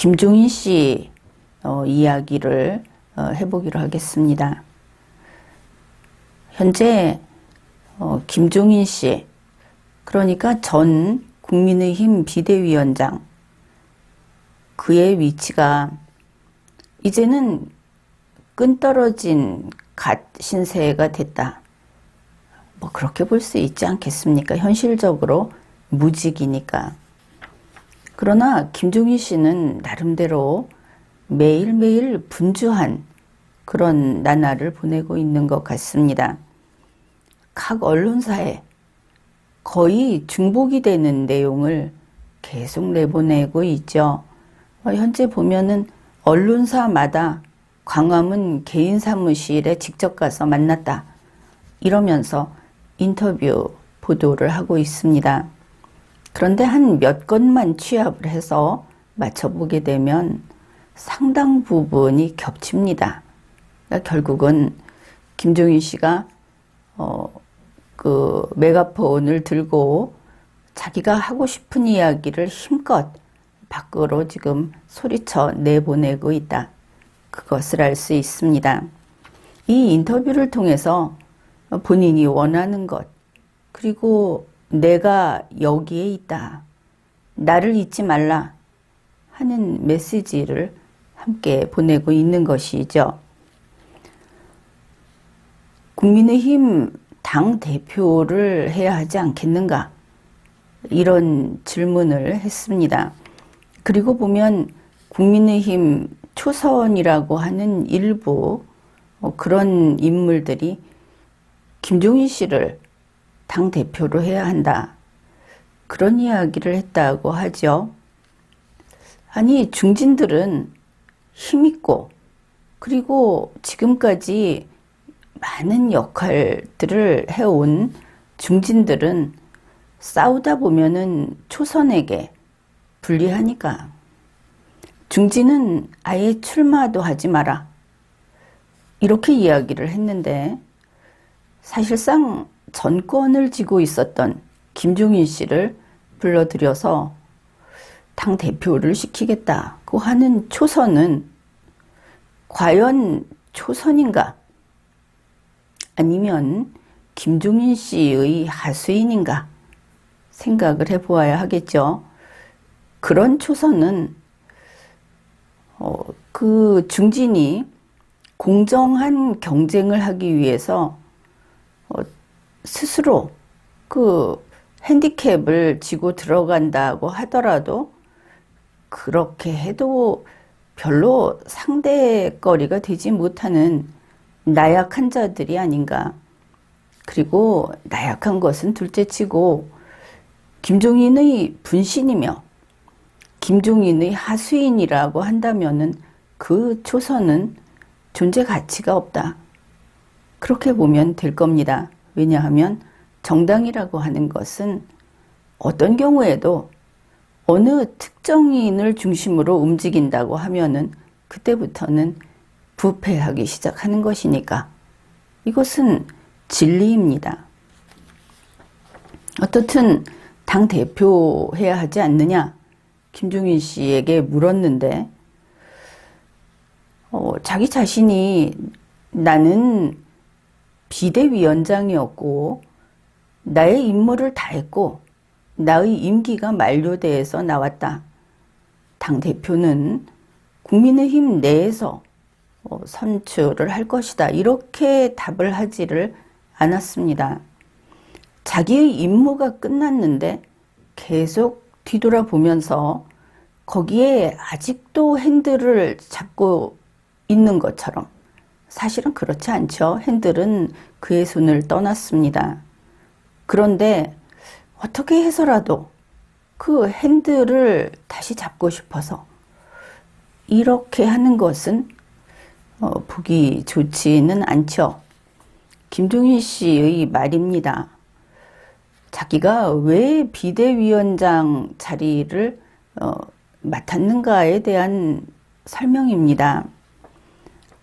김종인 씨 이야기를 해보기로 하겠습니다. 현재 김종인 씨, 그러니까 전 국민의힘 비대위원장, 그의 위치가 이제는 끈떨어진 갓 신세가 됐다. 뭐 그렇게 볼 수 있지 않겠습니까? 현실적으로 무직이니까. 그러나 김종인 씨는 나름대로 매일매일 분주한 그런 나날을 보내고 있는 것 같습니다. 각 언론사에 거의 중복이 되는 내용을 계속 내보내고 있죠. 현재 보면은 언론사마다 광화문 개인 사무실에 직접 가서 만났다, 이러면서 인터뷰 보도를 하고 있습니다. 그런데 한 몇 건만 취합을 해서 맞춰보게 되면 상당 부분이 겹칩니다. 그러니까 결국은 김종인 씨가 그 메가폰을 들고 자기가 하고 싶은 이야기를 힘껏 밖으로 지금 소리쳐 내보내고 있다, 그것을 알 수 있습니다. 이 인터뷰를 통해서 본인이 원하는 것, 그리고 내가 여기에 있다, 나를 잊지 말라 하는 메시지를 함께 보내고 있는 것이죠. 국민의힘 당대표를 해야 하지 않겠는가, 이런 질문을 했습니다. 그리고 보면 국민의힘 초선이라고 하는 일부 그런 인물들이 김종인 씨를 당대표로 해야 한다, 그런 이야기를 했다고 하죠. 아니, 중진들은 힘있고 그리고 지금까지 많은 역할들을 해온 중진들은 싸우다 보면은 초선에게 불리하니까 중진은 아예 출마도 하지 마라, 이렇게 이야기를 했는데, 사실상 전권을 쥐고 있었던 김종인 씨를 불러들여서 당대표를 시키겠다고 하는 초선은 과연 초선인가, 아니면 김종인 씨의 하수인인가 생각을 해보아야 하겠죠. 그런 초선은 그 중진이 공정한 경쟁을 하기 위해서 스스로 그 핸디캡을 지고 들어간다고 하더라도 그렇게 해도 별로 상대거리가 되지 못하는 나약한 자들이 아닌가. 그리고 나약한 것은 둘째치고 김종인의 분신이며 김종인의 하수인이라고 한다면은 그 초선은 존재 가치가 없다, 그렇게 보면 될 겁니다. 왜냐하면 정당이라고 하는 것은 어떤 경우에도 어느 특정인을 중심으로 움직인다고 하면은 그때부터는 부패하기 시작하는 것이니까 이것은 진리입니다. 어떻든 당대표 해야 하지 않느냐, 김종인 씨에게 물었는데 자기 자신이 나는 비대위원장이었고 나의 임무를 다했고 나의 임기가 만료돼서 나왔다. 당대표는 국민의힘 내에서 선출을 할 것이다, 이렇게 답을 하지를 않았습니다. 자기의 임무가 끝났는데 계속 뒤돌아보면서 거기에 아직도 핸들을 잡고 있는 것처럼, 사실은 그렇지 않죠. 핸들은 그의 손을 떠났습니다. 그런데 어떻게 해서라도 그 핸들을 다시 잡고 싶어서 이렇게 하는 것은 보기 좋지는 않죠. 김종인 씨의 말입니다. 자기가 왜 비대위원장 자리를 맡았는가에 대한 설명입니다.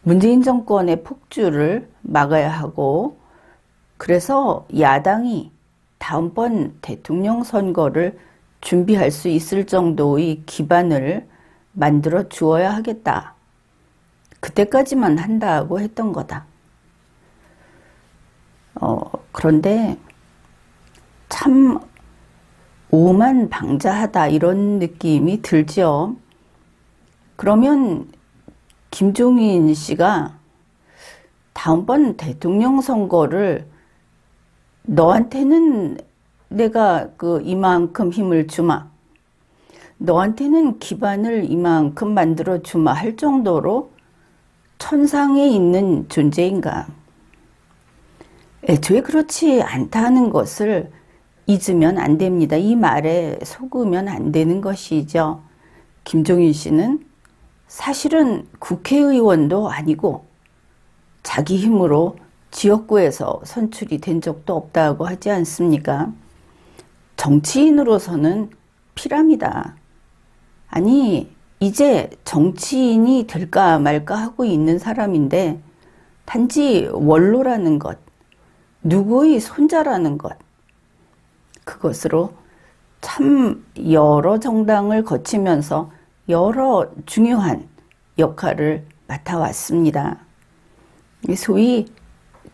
문재인 정권의 폭주를 막아야 하고, 그래서 야당이 다음번 대통령 선거를 준비할 수 있을 정도의 기반을 만들어 주어야 하겠다. 그때까지만 한다고 했던 거다. 그런데 참 오만방자하다 이런 느낌이 들죠. 그러면 김종인 씨가 다음번 대통령 선거를 너한테는 내가 이만큼 힘을 주마. 너한테는 기반을 이만큼 만들어 주마 할 정도로 천상에 있는 존재인가. 애초에 그렇지 않다는 것을 잊으면 안 됩니다. 이 말에 속으면 안 되는 것이죠. 김종인 씨는 사실은 국회의원도 아니고 자기 힘으로 지역구에서 선출이 된 적도 없다고 하지 않습니까? 정치인으로서는 피랍니다. 아니, 이제 정치인이 될까 말까 하고 있는 사람인데 단지 원로라는 것, 누구의 손자라는 것, 그것으로 참 여러 정당을 거치면서 여러 중요한 역할을 맡아왔습니다. 소위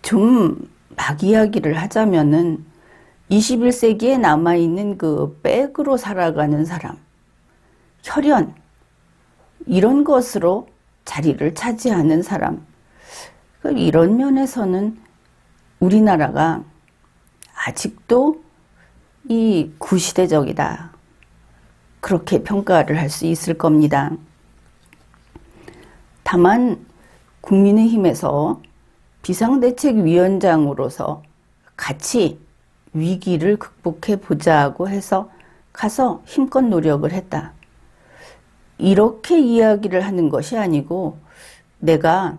좀 막 이야기를 하자면은 21세기에 남아있는 그 백으로 살아가는 사람, 혈연, 이런 것으로 자리를 차지하는 사람, 이런 면에서는 우리나라가 아직도 이 구시대적이다. 그렇게 평가를 할 수 있을 겁니다. 다만 국민의힘에서 비상대책위원장으로서 같이 위기를 극복해 보자고 해서 가서 힘껏 노력을 했다. 이렇게 이야기를 하는 것이 아니고 내가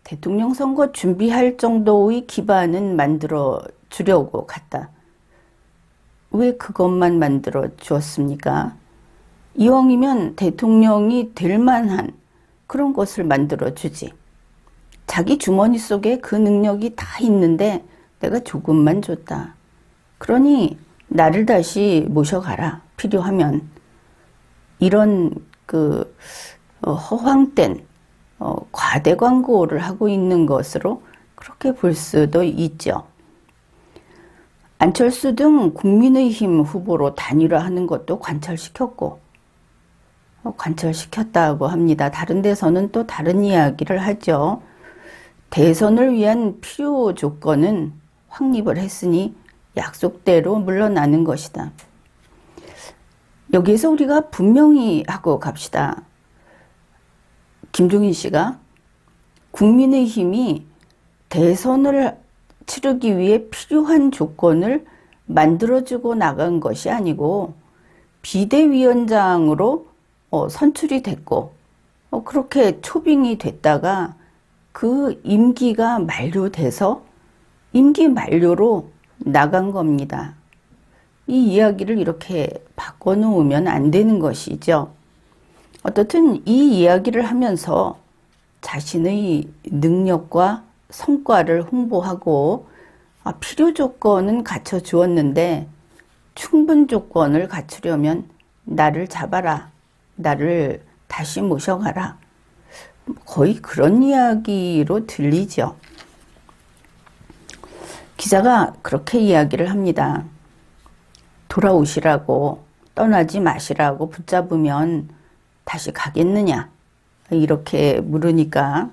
대통령 선거 준비할 정도의 기반은 만들어 주려고 갔다. 왜 그것만 만들어 주었습니까? 이왕이면 대통령이 될 만한 그런 것을 만들어 주지. 자기 주머니 속에 그 능력이 다 있는데 내가 조금만 줬다. 그러니 나를 다시 모셔가라. 필요하면. 이런 허황된 과대 광고를 하고 있는 것으로 그렇게 볼 수도 있죠. 안철수 등 국민의힘 후보로 단일화하는 것도 관철시켰고 관철시켰다고 합니다. 다른 데서는 또 다른 이야기를 하죠. 대선을 위한 필요 조건은 확립을 했으니 약속대로 물러나는 것이다. 여기에서 우리가 분명히 하고 갑시다. 김종인 씨가 국민의힘이 대선을 치르기 위해 필요한 조건을 만들어주고 나간 것이 아니고 비대위원장으로 선출이 됐고 그렇게 초빙이 됐다가 그 임기가 만료돼서 임기 만료로 나간 겁니다. 이 이야기를 이렇게 바꿔놓으면 안 되는 것이죠. 어떻든 이 이야기를 하면서 자신의 능력과 성과를 홍보하고 필요 조건은 갖춰주었는데 충분 조건을 갖추려면 나를 잡아라. 나를 다시 모셔가라. 거의 그런 이야기로 들리죠. 기자가 그렇게 이야기를 합니다. 돌아오시라고, 떠나지 마시라고 붙잡으면 다시 가겠느냐? 이렇게 물으니까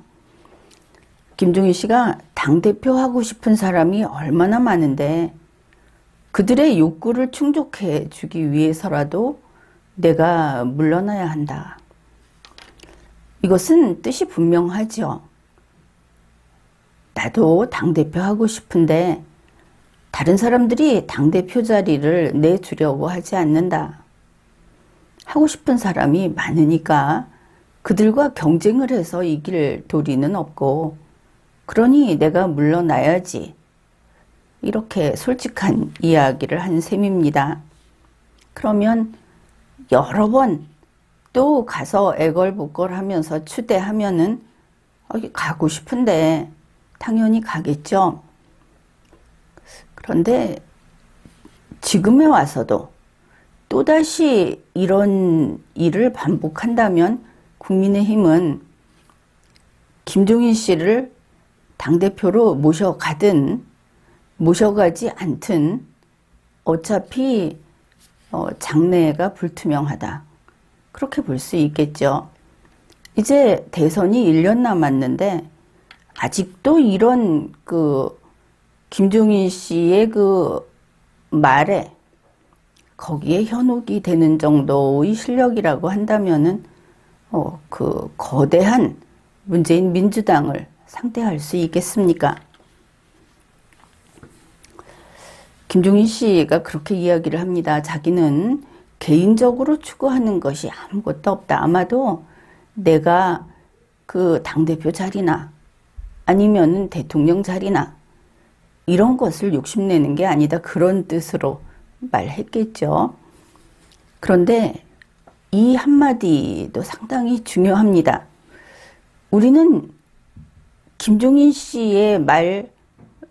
김종인 씨가 당대표 하고 싶은 사람이 얼마나 많은데 그들의 욕구를 충족해 주기 위해서라도 내가 물러나야 한다. 이것은 뜻이 분명하죠. 나도 당대표 하고 싶은데 다른 사람들이 당대표 자리를 내주려고 하지 않는다. 하고 싶은 사람이 많으니까 그들과 경쟁을 해서 이길 도리는 없고 그러니 내가 물러나야지. 이렇게 솔직한 이야기를 한 셈입니다. 그러면 여러 번 또 가서 애걸복걸 하면서 추대하면은 가고 싶은데 당연히 가겠죠. 그런데 지금에 와서도 또다시 이런 일을 반복한다면 국민의힘은 김종인 씨를 당대표로 모셔가든 모셔가지 않든 어차피 장래가 불투명하다. 그렇게 볼 수 있겠죠. 이제 대선이 1년 남았는데 아직도 이런 김종인 씨의 말에 거기에 현혹이 되는 정도의 실력이라고 한다면은 거대한 문재인 민주당을 상대할 수 있겠습니까? 김종인 씨가 그렇게 이야기를 합니다. 자기는 개인적으로 추구하는 것이 아무것도 없다. 아마도 내가 당대표 자리나 아니면 대통령 자리나 이런 것을 욕심내는 게 아니다. 그런 뜻으로 말했겠죠. 그런데 이 한마디도 상당히 중요합니다. 우리는 김종인 씨의 말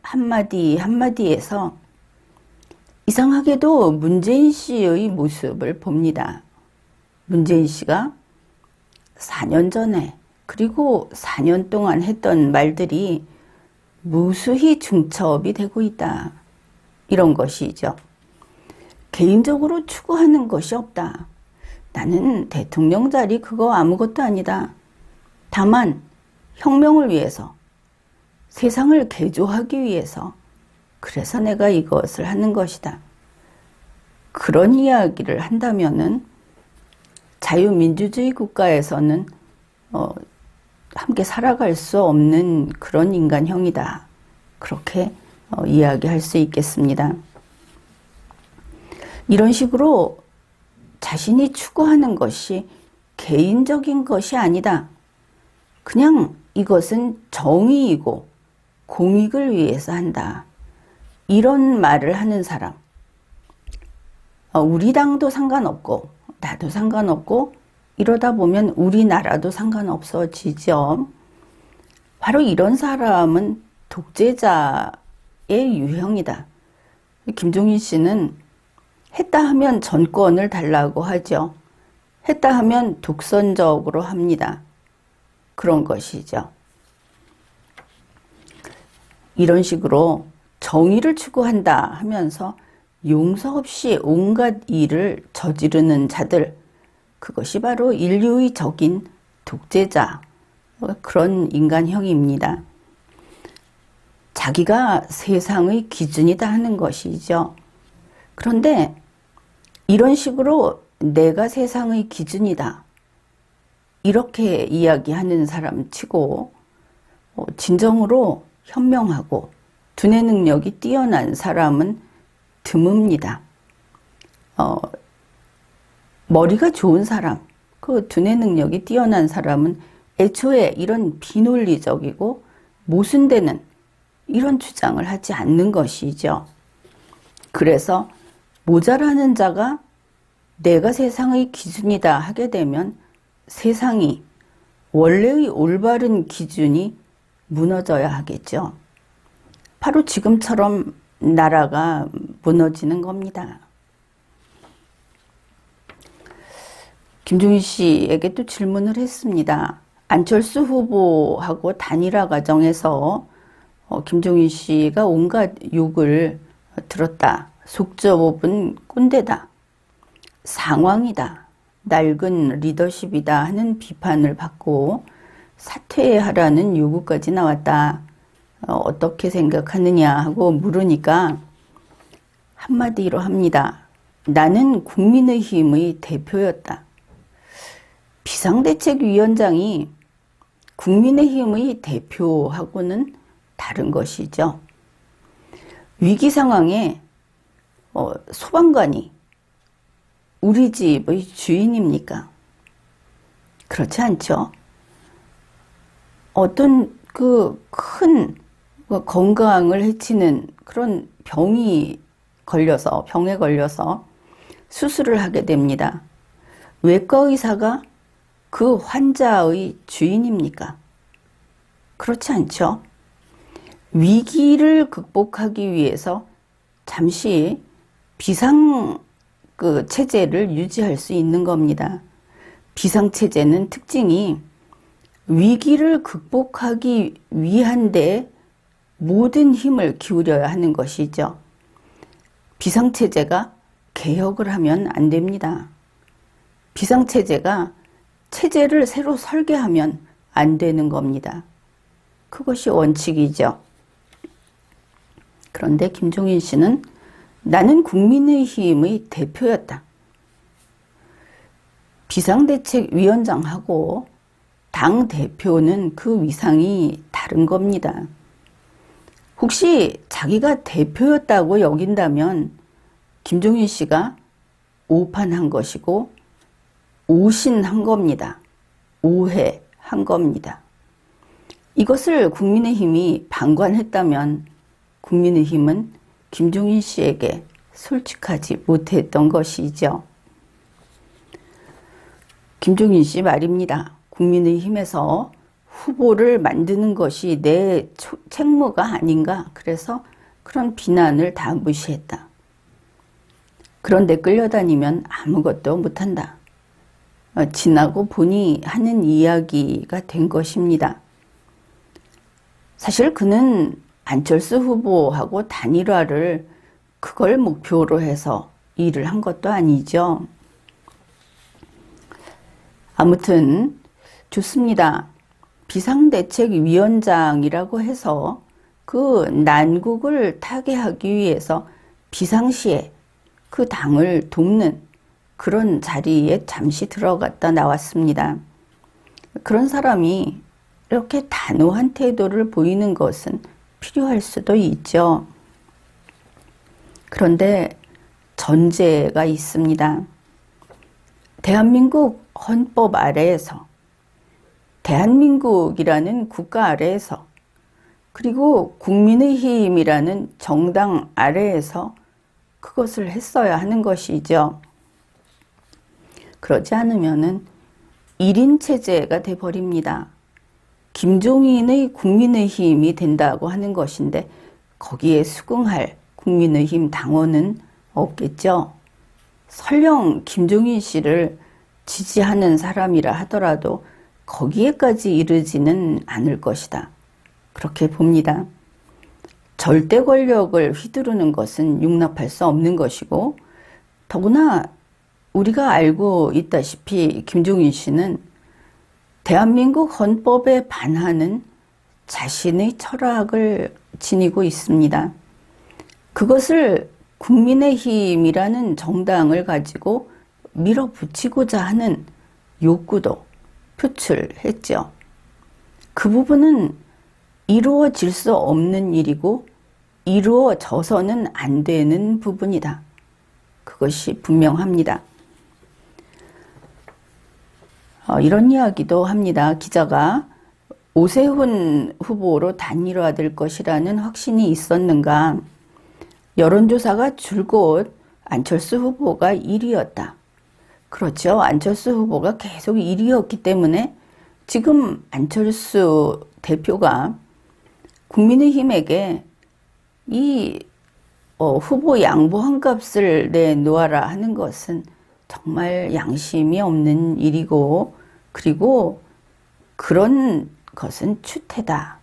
한마디 한마디에서 이상하게도 문재인 씨의 모습을 봅니다. 문재인 씨가 4년 전에 그리고 4년 동안 했던 말들이 무수히 중첩이 되고 있다. 이런 것이죠. 개인적으로 추구하는 것이 없다. 나는 대통령 자리 그거 아무것도 아니다. 다만 혁명을 위해서, 세상을 개조하기 위해서, 그래서 내가 이것을 하는 것이다. 그런 이야기를 한다면은 자유민주주의 국가에서는 함께 살아갈 수 없는 그런 인간형이다. 그렇게 이야기할 수 있겠습니다. 이런 식으로 자신이 추구하는 것이 개인적인 것이 아니다. 그냥 이것은 정의이고 공익을 위해서 한다. 이런 말을 하는 사람. 우리 당도 상관없고 나도 상관없고 이러다 보면 우리나라도 상관없어지죠. 바로 이런 사람은 독재자의 유형이다. 김종인 씨는 했다 하면 전권을 달라고 하죠. 했다 하면 독선적으로 합니다. 그런 것이죠. 이런 식으로 정의를 추구한다 하면서 용서 없이 온갖 일을 저지르는 자들, 그것이 바로 인류의 적인 독재자, 그런 인간형입니다. 자기가 세상의 기준이다 하는 것이죠. 그런데 이런 식으로 내가 세상의 기준이다, 이렇게 이야기하는 사람 치고 진정으로 현명하고 두뇌 능력이 뛰어난 사람은 드뭅니다. 머리가 좋은 사람, 그 두뇌 능력이 뛰어난 사람은 애초에 이런 비논리적이고 모순되는 이런 주장을 하지 않는 것이죠. 그래서 모자라는 자가 내가 세상의 기준이다 하게 되면 세상이 원래의 올바른 기준이 무너져야 하겠죠. 바로 지금처럼 나라가 무너지는 겁니다. 김종인 씨에게 또 질문을 했습니다. 안철수 후보하고 단일화 과정에서 김종인 씨가 온갖 욕을 들었다. 속좁은 꼰대다. 상황이다. 낡은 리더십이다 하는 비판을 받고 사퇴하라는 요구까지 나왔다. 어떻게 생각하느냐 하고 물으니까 한마디로 합니다. 나는 국민의힘의 대표였다. 비상대책위원장이 국민의힘의 대표하고는 다른 것이죠. 위기 상황에 소방관이 우리 집의 주인입니까? 그렇지 않죠. 어떤 큰 건강을 해치는 그런 병에 걸려서 수술을 하게 됩니다. 외과 의사가 그 환자의 주인입니까? 그렇지 않죠. 위기를 극복하기 위해서 잠시 비상 그 체제를 유지할 수 있는 겁니다. 비상체제는 특징이 위기를 극복하기 위한데 모든 힘을 기울여야 하는 것이죠. 비상체제가 개혁을 하면 안 됩니다. 비상체제가 체제를 새로 설계하면 안 되는 겁니다. 그것이 원칙이죠. 그런데 김종인 씨는 나는 국민의힘의 대표였다. 비상대책위원장하고 당대표는 그 위상이 다른 겁니다. 혹시 자기가 대표였다고 여긴다면 김종인 씨가 오판한 것이고 오신한 겁니다. 오해한 겁니다. 이것을 국민의힘이 방관했다면 국민의힘은 김종인 씨에게 솔직하지 못했던 것이죠. 김종인 씨 말입니다. 국민의힘에서 후보를 만드는 것이 내 책무가 아닌가. 그래서 그런 비난을 다 무시했다. 그런데 끌려다니면 아무것도 못한다. 지나고 보니 하는 이야기가 된 것입니다. 사실 그는 안철수 후보하고 단일화를 그걸 목표로 해서 일을 한 것도 아니죠. 아무튼 좋습니다. 비상대책위원장이라고 해서 그 난국을 타개하기 위해서 비상시에 그 당을 돕는 그런 자리에 잠시 들어갔다 나왔습니다. 그런 사람이 이렇게 단호한 태도를 보이는 것은 필요할 수도 있죠. 그런데 전제가 있습니다. 대한민국 헌법 아래에서, 대한민국이라는 국가 아래에서, 그리고 국민의힘이라는 정당 아래에서 그것을 했어야 하는 것이죠. 그러지 않으면은 1인 체제가 돼버립니다. 김종인의 국민의힘이 된다고 하는 것인데 거기에 수긍할 국민의힘 당원은 없겠죠. 설령 김종인 씨를 지지하는 사람이라 하더라도 거기에까지 이르지는 않을 것이다. 그렇게 봅니다. 절대 권력을 휘두르는 것은 용납할 수 없는 것이고 더구나 우리가 알고 있다시피 김종인 씨는 대한민국 헌법에 반하는 자신의 철학을 지니고 있습니다. 그것을 국민의힘이라는 정당을 가지고 밀어붙이고자 하는 욕구도 표출했죠. 그 부분은 이루어질 수 없는 일이고 이루어져서는 안 되는 부분이다. 그것이 분명합니다. 이런 이야기도 합니다. 기자가 오세훈 후보로 단일화될 것이라는 확신이 있었는가? 여론조사가 줄곧 안철수 후보가 1위였다. 그렇죠. 안철수 후보가 계속 1위였기 때문에 지금 안철수 대표가 국민의힘에게 이 후보 양보 한 값을 내놓아라 하는 것은 정말 양심이 없는 일이고 그리고 그런 것은 추태다.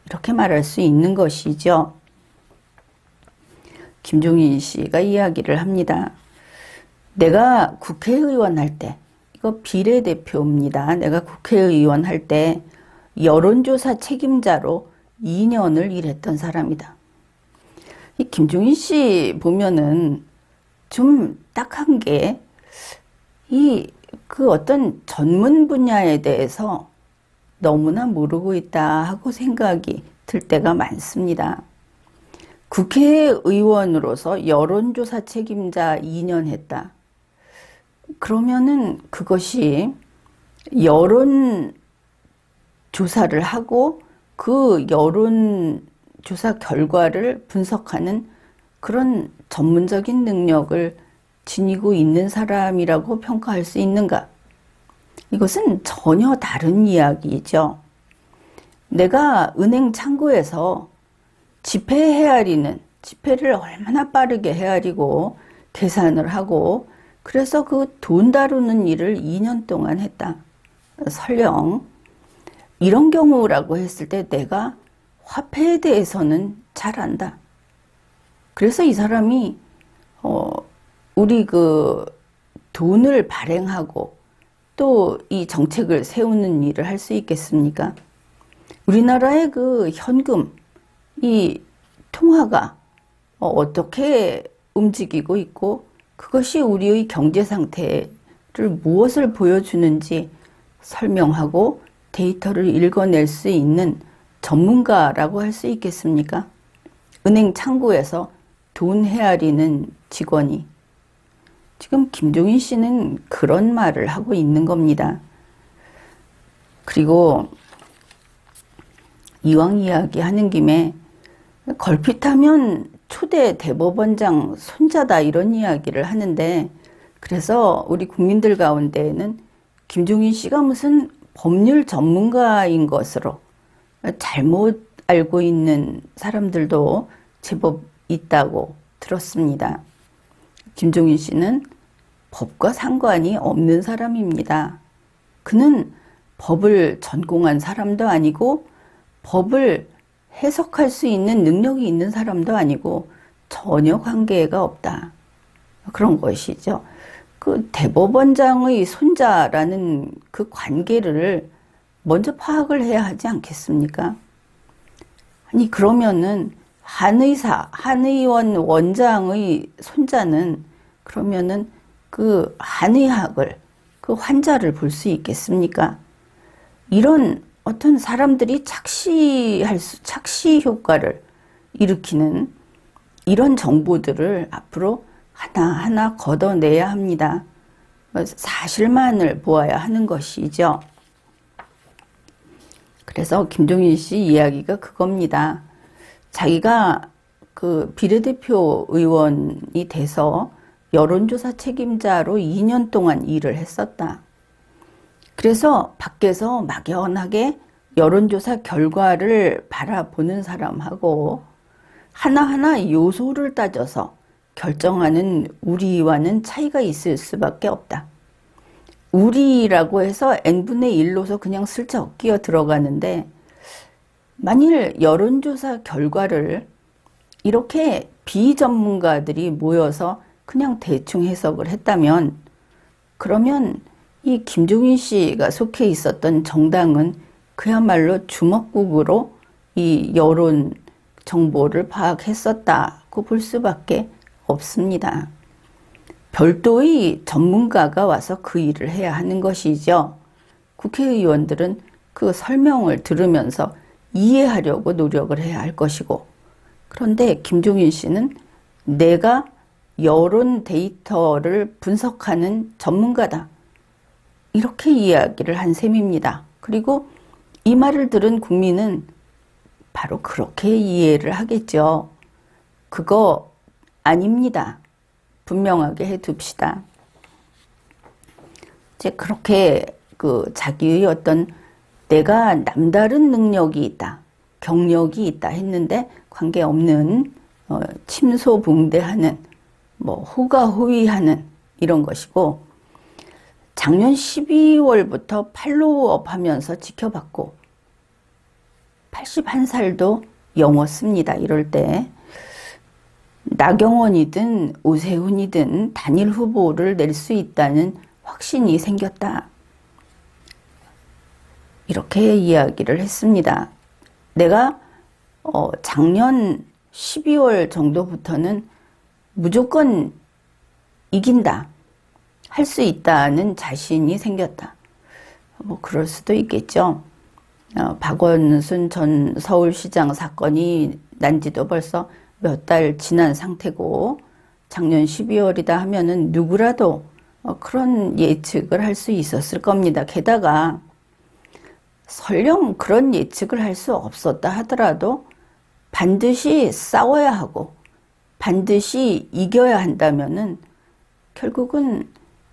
이렇게 말할 수 있는 것이죠. 김종인 씨가 이야기를 합니다. 내가 국회의원 할 때, 이거 비례대표입니다. 내가 국회의원 할 때 여론조사 책임자로 2년을 일했던 사람이다. 이 김종인 씨 보면은 좀 딱한 게 그 어떤 전문 분야에 대해서 너무나 모르고 있다 하고 생각이 들 때가 많습니다. 국회의원으로서 여론조사 책임자 2년 했다. 그러면은 그것이 여론조사를 하고 그 여론조사 결과를 분석하는 그런 전문적인 능력을 지니고 있는 사람이라고 평가할 수 있는가? 이것은 전혀 다른 이야기죠. 내가 은행 창구에서 지폐 헤아리는, 지폐를 얼마나 빠르게 헤아리고 계산을 하고 그래서 그 돈 다루는 일을 2년 동안 했다. 설령 이런 경우라고 했을 때 내가 화폐에 대해서는 잘 안다. 그래서 이 사람이 우리 그 돈을 발행하고 또 이 정책을 세우는 일을 할 수 있겠습니까? 우리나라의 그 현금, 이 통화가 어떻게 움직이고 있고 그것이 우리의 경제 상태를 무엇을 보여주는지 설명하고 데이터를 읽어낼 수 있는 전문가라고 할 수 있겠습니까? 은행 창구에서 돈 헤아리는 직원이. 지금 김종인 씨는 그런 말을 하고 있는 겁니다. 그리고 이왕 이야기 하는 김에 걸핏하면 초대 대법원장 손자다 이런 이야기를 하는데, 그래서 우리 국민들 가운데에는 김종인 씨가 무슨 법률 전문가인 것으로 잘못 알고 있는 사람들도 제법 있다고 들었습니다. 김종인 씨는 법과 상관이 없는 사람입니다. 그는 법을 전공한 사람도 아니고 법을 해석할 수 있는 능력이 있는 사람도 아니고 전혀 관계가 없다. 그런 것이죠. 그 대법원장의 손자라는 그 관계를 먼저 파악을 해야 하지 않겠습니까? 아니 그러면은 한의원 원장의 손자는 그러면은 그 한의학을 그 환자를 볼 수 있겠습니까? 이런 어떤 사람들이 착시 효과를 일으키는 이런 정보들을 앞으로 하나하나 걷어내야 합니다. 사실만을 보아야 하는 것이죠. 그래서 김종인 씨 이야기가 그겁니다. 자기가 그 비례대표 의원이 돼서 여론조사 책임자로 2년 동안 일을 했었다. 그래서 밖에서 막연하게 여론조사 결과를 바라보는 사람하고 하나하나 요소를 따져서 결정하는 우리와는 차이가 있을 수밖에 없다. 우리라고 해서 n분의 1로서 그냥 슬쩍 끼어 들어가는데, 만일 여론조사 결과를 이렇게 비전문가들이 모여서 그냥 대충 해석을 했다면, 그러면 이 김종인 씨가 속해 있었던 정당은 그야말로 주먹국으로 이 여론 정보를 파악했었다고 볼 수밖에 없습니다. 별도의 전문가가 와서 그 일을 해야 하는 것이죠. 국회의원들은 그 설명을 들으면서 이해하려고 노력을 해야 할 것이고, 그런데 김종인 씨는 내가 여론 데이터를 분석하는 전문가다, 이렇게 이야기를 한 셈입니다. 그리고 이 말을 들은 국민은 바로 그렇게 이해를 하겠죠. 그거 아닙니다. 분명하게 해둡시다. 이제 그렇게 그 자기의 어떤 내가 남다른 능력이 있다, 경력이 있다 했는데 관계없는 침소봉대하는 호가호위하는 이런 것이고, 작년 12월부터 팔로우업 하면서 지켜봤고 81살도 영었습니다. 이럴 때 나경원이든 오세훈이든 단일 후보를 낼 수 있다는 확신이 생겼다. 이렇게 이야기를 했습니다. 내가 작년 12월 정도부터는 무조건 이긴다, 할 수 있다는 자신이 생겼다. 그럴 수도 있겠죠. 박원순 전 서울시장 사건이 난 지도 벌써 몇 달 지난 상태고, 작년 12월이다 하면은 누구라도 그런 예측을 할 수 있었을 겁니다. 게다가 설령 그런 예측을 할 수 없었다 하더라도 반드시 싸워야 하고 반드시 이겨야 한다면은 결국은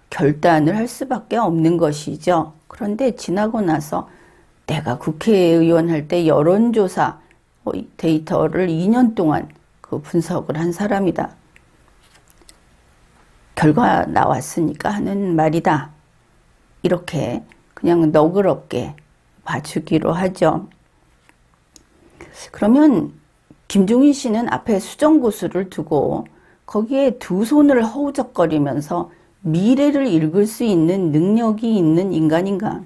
결단을 할 수밖에 없는 것이죠. 그런데 지나고 나서 내가 국회의원 할 때 여론조사 데이터를 2년 동안 그 분석을 한 사람이다. 결과 나왔으니까 하는 말이다. 이렇게 그냥 너그럽게 봐주기로 하죠. 그러면 김종인 씨는 앞에 수정구슬을 두고 거기에 두 손을 허우적거리면서 미래를 읽을 수 있는 능력이 있는 인간인가?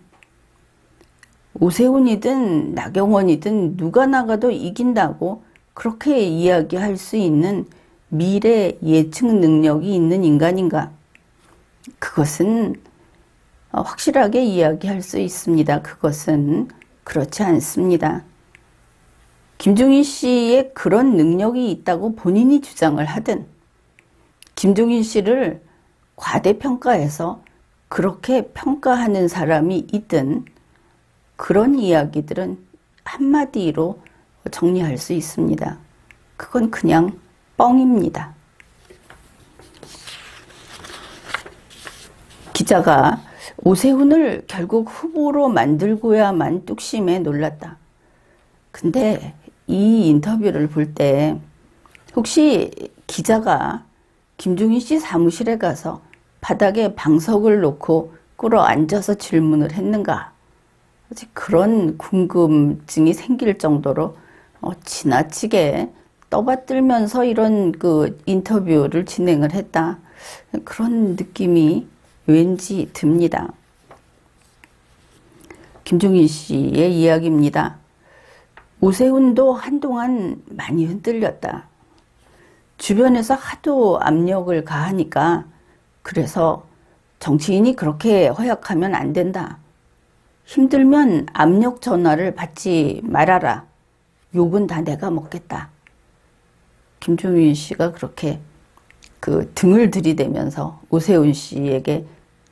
오세훈이든 나경원이든 누가 나가도 이긴다고 그렇게 이야기할 수 있는 미래 예측 능력이 있는 인간인가? 그것은 확실하게 이야기할 수 있습니다. 그것은 그렇지 않습니다. 김종인 씨의 그런 능력이 있다고 본인이 주장을 하든 김종인 씨를 과대평가해서 그렇게 평가하는 사람이 있든 그런 이야기들은 한마디로 정리할 수 있습니다. 그건 그냥 뻥입니다. 기자가 오세훈을 결국 후보로 만들고야만 뚝심에 놀랐다. 근데 이 인터뷰를 볼 때 혹시 기자가 김종인 씨 사무실에 가서 바닥에 방석을 놓고 꿇어 앉아서 질문을 했는가? 그런 궁금증이 생길 정도로 지나치게 떠받들면서 이런 그 인터뷰를 진행을 했다. 그런 느낌이 왠지 듭니다. 김종인 씨의 이야기입니다. 오세훈도 한동안 많이 흔들렸다. 주변에서 하도 압력을 가하니까 그래서 정치인이 그렇게 허약하면 안 된다. 힘들면 압력 전화를 받지 말아라. 욕은 다 내가 먹겠다. 김종인 씨가 그렇게 그 등을 들이대면서 오세훈 씨에게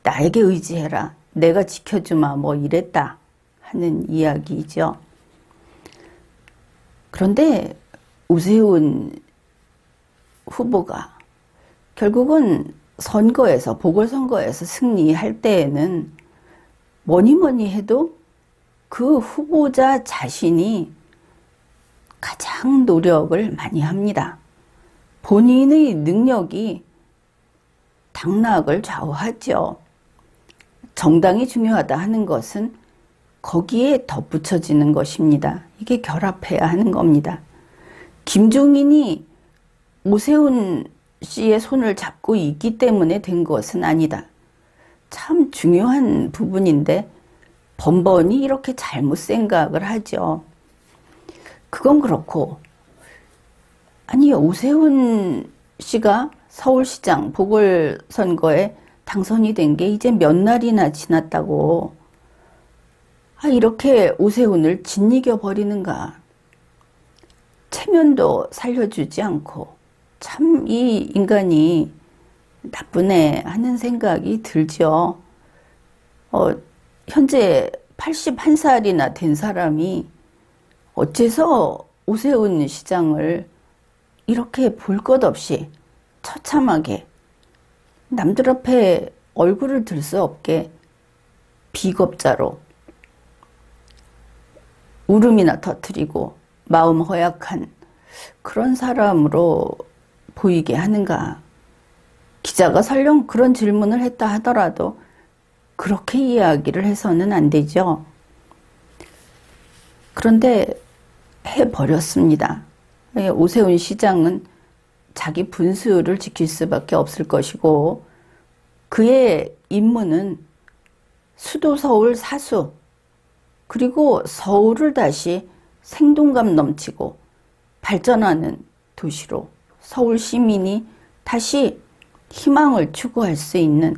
나에게 의지해라. 내가 지켜주마 뭐 이랬다 하는 이야기죠. 그런데 오세훈 후보가 결국은 선거에서 보궐선거에서 승리할 때에는 뭐니 해도 그 후보자 자신이 가장 노력을 많이 합니다. 본인의 능력이 당락을 좌우하죠. 정당이 중요하다 하는 것은 거기에 덧붙여지는 것입니다. 이게 결합해야 하는 겁니다. 김종인이 오세훈 씨의 손을 잡고 있기 때문에 된 것은 아니다. 참 중요한 부분인데 번번이 이렇게 잘못 생각을 하죠. 그건 그렇고 아니 오세훈 씨가 서울시장 보궐선거에 당선이 된 게 이제 몇 날이나 지났다고 이렇게 오세훈을 짓이겨 버리는가. 체면도 살려주지 않고 참 이 인간이 나쁘네 하는 생각이 들죠. 현재 81살이나 된 사람이 어째서 오세훈 시장을 이렇게 볼 것 없이 처참하게 남들 앞에 얼굴을 들 수 없게 비겁자로 울음이나 터뜨리고 마음 허약한 그런 사람으로 보이게 하는가. 기자가 설령 그런 질문을 했다 하더라도 그렇게 이야기를 해서는 안 되죠. 그런데 해버렸습니다. 오세훈 시장은 자기 분수를 지킬 수밖에 없을 것이고 그의 임무는 수도 서울 사수 그리고 서울을 다시 생동감 넘치고 발전하는 도시로 서울 시민이 다시 희망을 추구할 수 있는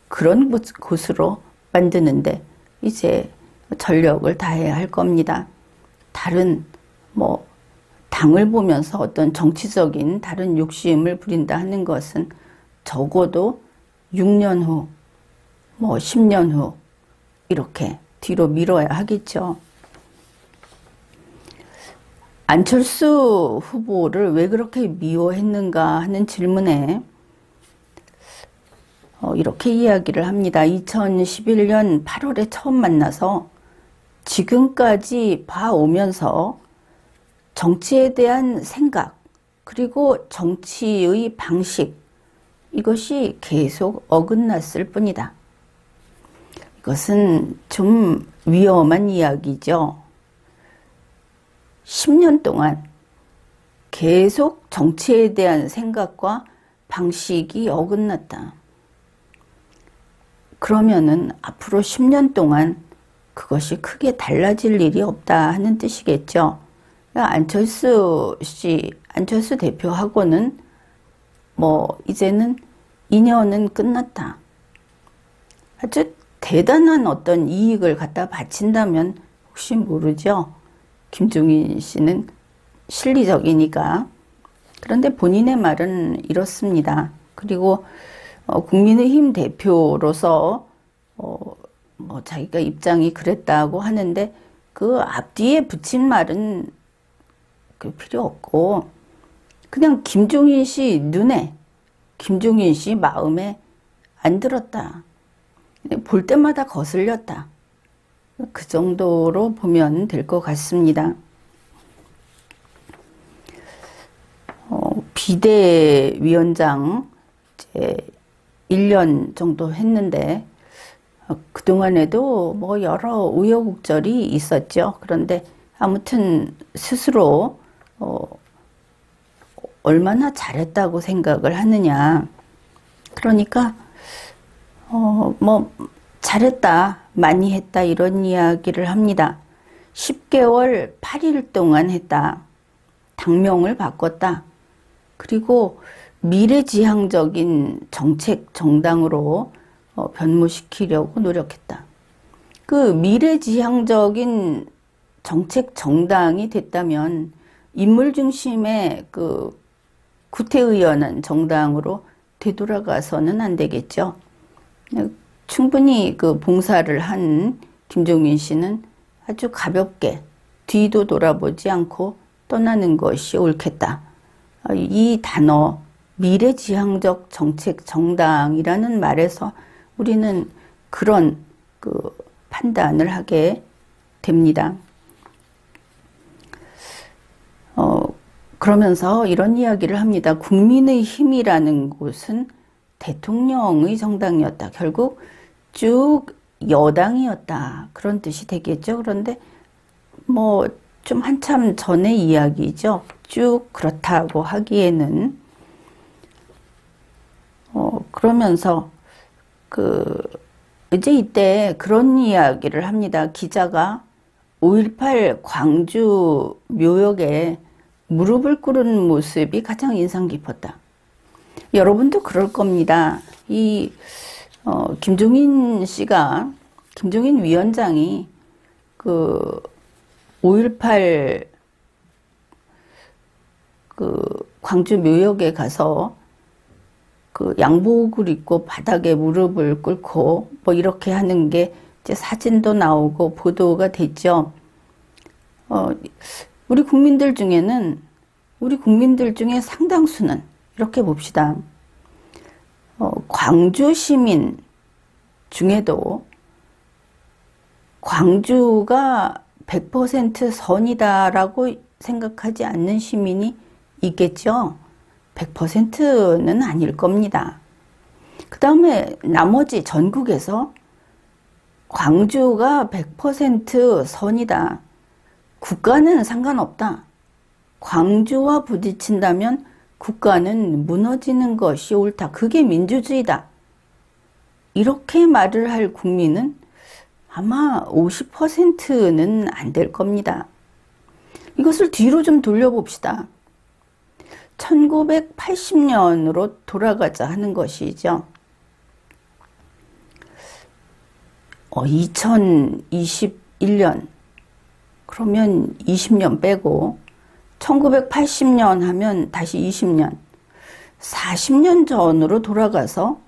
그런 곳으로 만드는데 이제 전력을 다해야 할 겁니다. 다른 당을 보면서 어떤 정치적인 다른 욕심을 부린다 하는 것은 적어도 6년 후, 10년 후 이렇게 뒤로 미뤄야 하겠죠. 안철수 후보를 왜 그렇게 미워했는가 하는 질문에 이렇게 이야기를 합니다. 2011년 8월에 처음 만나서 지금까지 봐오면서 정치에 대한 생각, 그리고 정치의 방식, 이것이 계속 어긋났을 뿐이다. 이것은 좀 위험한 이야기죠. 10년 동안 계속 정치에 대한 생각과 방식이 어긋났다. 그러면은 앞으로 10년 동안 그것이 크게 달라질 일이 없다 하는 뜻이겠죠. 안철수 대표하고는 이제는 인연은 끝났다. 아주 대단한 어떤 이익을 갖다 바친다면 혹시 모르죠. 김종인 씨는 실리적이니까. 그런데 본인의 말은 이렇습니다. 그리고 국민의힘 대표로서 자기가 입장이 그랬다고 하는데 그 앞뒤에 붙인 말은 그 필요 없고 그냥 김종인 씨 눈에, 김종인 씨 마음에 안 들었다. 볼 때마다 거슬렸다. 그 정도로 보면 될 것 같습니다. 비대위원장 이제 1년 정도 했는데 그동안에도 여러 우여곡절이 있었죠. 그런데 아무튼 스스로 얼마나 잘했다고 생각을 하느냐. 그러니까 잘했다, 많이 했다 이런 이야기를 합니다. 10개월 8일 동안 했다. 당명을 바꿨다. 그리고 미래지향적인 정책 정당으로 변모시키려고 노력했다. 그 미래지향적인 정책 정당이 됐다면 인물 중심의 그 구태의연한 정당으로 되돌아가서는 안 되겠죠. 충분히 그 봉사를 한 김종인 씨는 아주 가볍게 뒤도 돌아보지 않고 떠나는 것이 옳겠다. 이 단어 미래지향적 정책 정당이라는 말에서 우리는 그런 그 판단을 하게 됩니다. 그러면서 이런 이야기를 합니다. 국민의힘이라는 곳은 대통령의 정당이었다. 결국 쭉 여당이었다. 그런 뜻이 되겠죠. 그런데 좀 한참 전의 이야기죠. 쭉 그렇다고 하기에는. 그러면서 이제 이때 그런 이야기를 합니다. 기자가 5.18 광주 묘역에 무릎을 꿇은 모습이 가장 인상 깊었다. 여러분도 그럴 겁니다. 김종인 씨가, 김종인 위원장이 5.18 광주 묘역에 가서 양복을 입고 바닥에 무릎을 꿇고 이렇게 하는 게 이제 사진도 나오고 보도가 됐죠. 우리 국민들 중에 상당수는 이렇게 봅시다. 광주 시민 중에도 광주가 100% 선이다라고 생각하지 않는 시민이 있겠죠. 100%는 아닐 겁니다. 그 다음에 나머지 전국에서 광주가 100% 선이다. 국가는 상관없다. 광주와 부딪힌다면 국가는 무너지는 것이 옳다. 그게 민주주의다. 이렇게 말을 할 국민은 아마 50%는 안 될 겁니다. 이것을 뒤로 좀 돌려봅시다. 1980년으로 돌아가자 하는 것이죠. 2021년, 그러면 20년 빼고 1980년 하면 다시 20년, 40년 전으로 돌아가서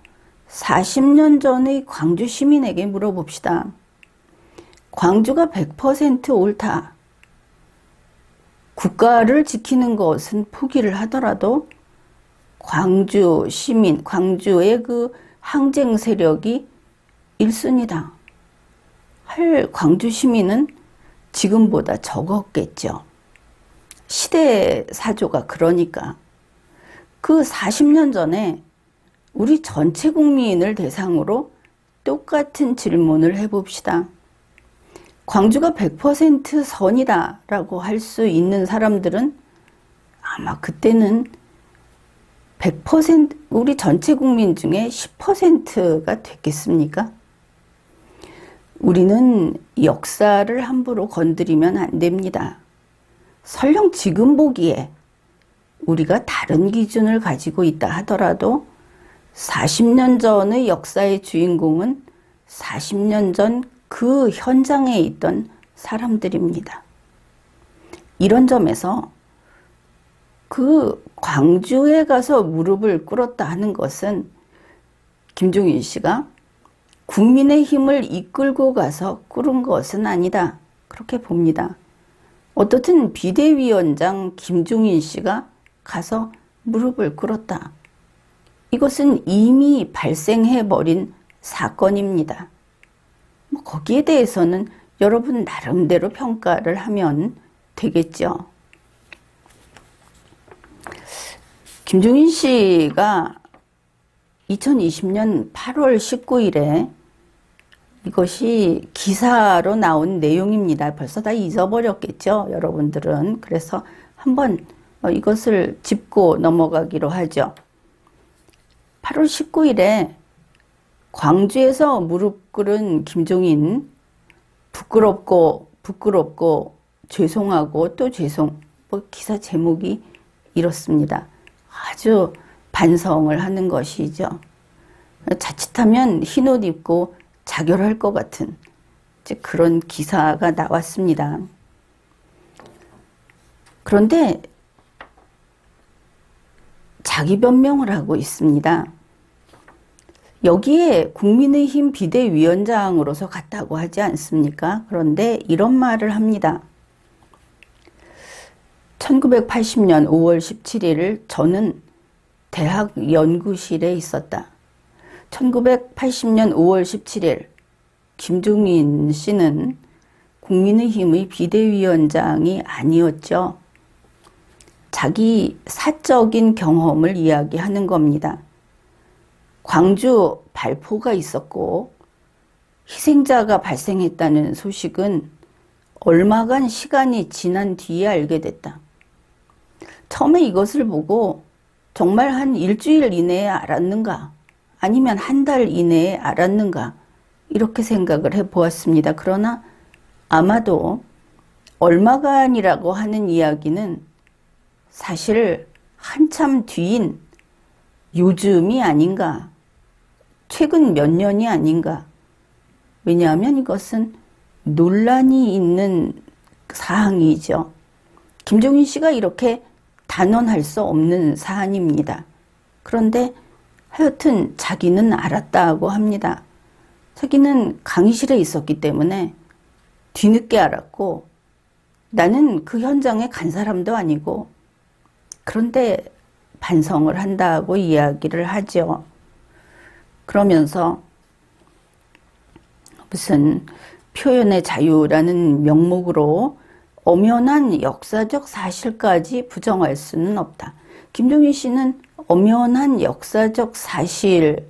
40년 전의 광주 시민에게 물어봅시다. 광주가 100% 옳다. 국가를 지키는 것은 포기를 하더라도 광주 시민, 광주의 그 항쟁 세력이 1순위다. 할 광주 시민은 지금보다 적었겠죠. 시대 사조가 그러니까. 그 40년 전에 우리 전체 국민을 대상으로 똑같은 질문을 해봅시다. 광주가 100% 선이다라고 할 수 있는 사람들은 아마 그때는 100% 우리 전체 국민 중에 10%가 됐겠습니까? 우리는 역사를 함부로 건드리면 안 됩니다. 설령 지금 보기에 우리가 다른 기준을 가지고 있다 하더라도 40년 전의 역사의 주인공은 40년 전 그 현장에 있던 사람들입니다. 이런 점에서 그 광주에 가서 무릎을 꿇었다 하는 것은 김종인 씨가 국민의힘을 이끌고 가서 꿇은 것은 아니다. 그렇게 봅니다. 어떻든 비대위원장 김종인 씨가 가서 무릎을 꿇었다. 이것은 이미 발생해버린 사건입니다. 거기에 대해서는 여러분 나름대로 평가를 하면 되겠죠. 김종인 씨가 2020년 8월 19일에 이것이 기사로 나온 내용입니다. 벌써 다 잊어버렸겠죠, 여러분들은. 그래서 한번 이것을 짚고 넘어가기로 하죠. 8월 19일에 광주에서 무릎 꿇은 김종인, 부끄럽고 죄송하고 또 죄송. 기사 제목이 이렇습니다. 아주 반성을 하는 것이죠. 자칫하면 흰옷 입고 자결할 것 같은 그런 기사가 나왔습니다. 그런데 자기 변명을 하고 있습니다. 여기에 국민의힘 비대위원장으로서 갔다고 하지 않습니까? 그런데 이런 말을 합니다. 1980년 5월 17일 저는 대학 연구실에 있었다. 1980년 5월 17일 김종인 씨는 국민의힘의 비대위원장이 아니었죠. 자기 사적인 경험을 이야기하는 겁니다. 광주 발포가 있었고 희생자가 발생했다는 소식은 얼마간 시간이 지난 뒤에 알게 됐다. 처음에 이것을 보고 정말 한 일주일 이내에 알았는가? 아니면 한 달 이내에 알았는가? 이렇게 생각을 해보았습니다. 그러나 아마도 얼마간이라고 하는 이야기는 사실 한참 뒤인 요즘이 아닌가, 최근 몇 년이 아닌가. 왜냐하면 이것은 논란이 있는 사항이죠. 김종인 씨가 이렇게 단언할 수 없는 사안입니다. 그런데 하여튼 자기는 알았다고 합니다. 자기는 강의실에 있었기 때문에 뒤늦게 알았고 나는 그 현장에 간 사람도 아니고 그런데 반성을 한다고 이야기를 하죠. 그러면서 무슨 표현의 자유라는 명목으로 엄연한 역사적 사실까지 부정할 수는 없다. 김종인 씨는 엄연한 역사적 사실이라고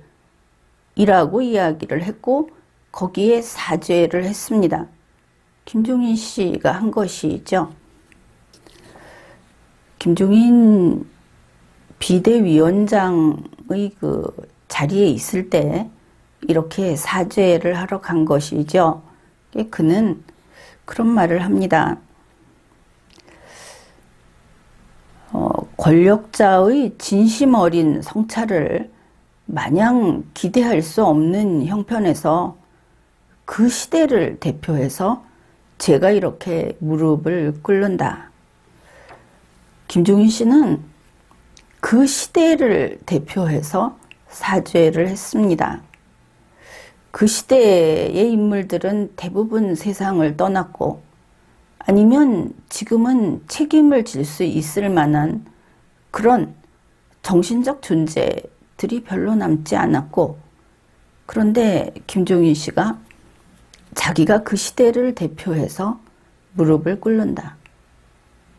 이야기를 했고 거기에 사죄를 했습니다. 김종인 씨가 한 것이죠. 김종인 비대위원장의 그 자리에 있을 때 이렇게 사죄를 하러 간 것이죠. 그는 그런 말을 합니다. 권력자의 진심 어린 성찰을 마냥 기대할 수 없는 형편에서 그 시대를 대표해서 제가 이렇게 무릎을 꿇는다. 김종인 씨는 그 시대를 대표해서 사죄를 했습니다. 그 시대의 인물들은 대부분 세상을 떠났고 아니면 지금은 책임을 질 수 있을 만한 그런 정신적 존재들이 별로 남지 않았고 그런데 김종인 씨가 자기가 그 시대를 대표해서 무릎을 꿇는다.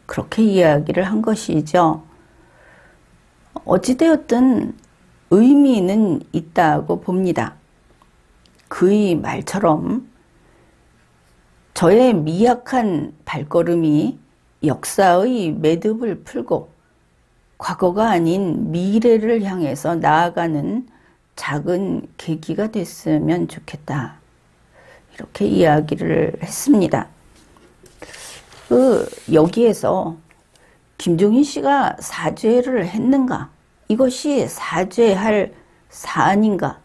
그렇게 이야기를 한 것이죠. 어찌되었든 의미는 있다고 봅니다. 그의 말처럼 저의 미약한 발걸음이 역사의 매듭을 풀고 과거가 아닌 미래를 향해서 나아가는 작은 계기가 됐으면 좋겠다. 이렇게 이야기를 했습니다. 여기에서 김종인 씨가 사죄를 했는가? 이것이 사죄할 사안인가?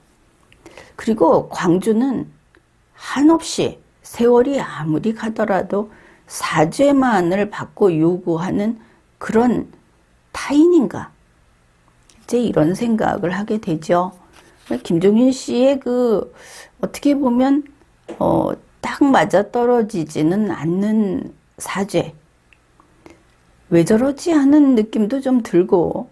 그리고 광주는 한없이 세월이 아무리 가더라도 사죄만을 받고 요구하는 그런 타인인가? 이제 이런 생각을 하게 되죠. 김종인 씨의 어떻게 보면, 딱 맞아 떨어지지는 않는 사죄. 왜 저러지 하는 느낌도 좀 들고,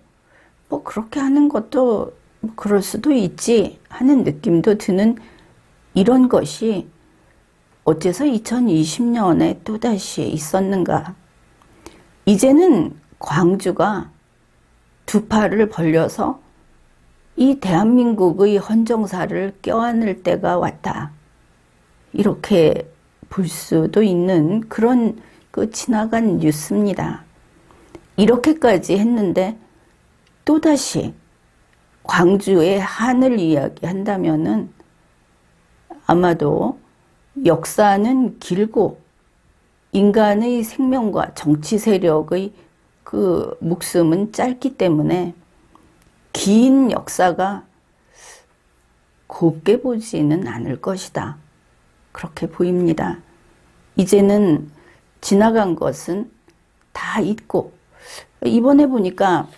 뭐 그렇게 하는 것도 뭐 그럴 수도 있지 하는 느낌도 드는 이런 것이 어째서 2020년에 또다시 있었는가. 이제는 광주가 두 팔을 벌려서 이 대한민국의 헌정사를 껴안을 때가 왔다. 이렇게 볼 수도 있는 그런 지나간 뉴스입니다. 이렇게까지 했는데 또다시 광주의 한을 이야기한다면은 아마도 역사는 길고 인간의 생명과 정치 세력의 목숨은 짧기 때문에 긴 역사가 곱게 보지는 않을 것이다. 그렇게 보입니다. 이제는 지나간 것은 다 잊고, 이번에 보니까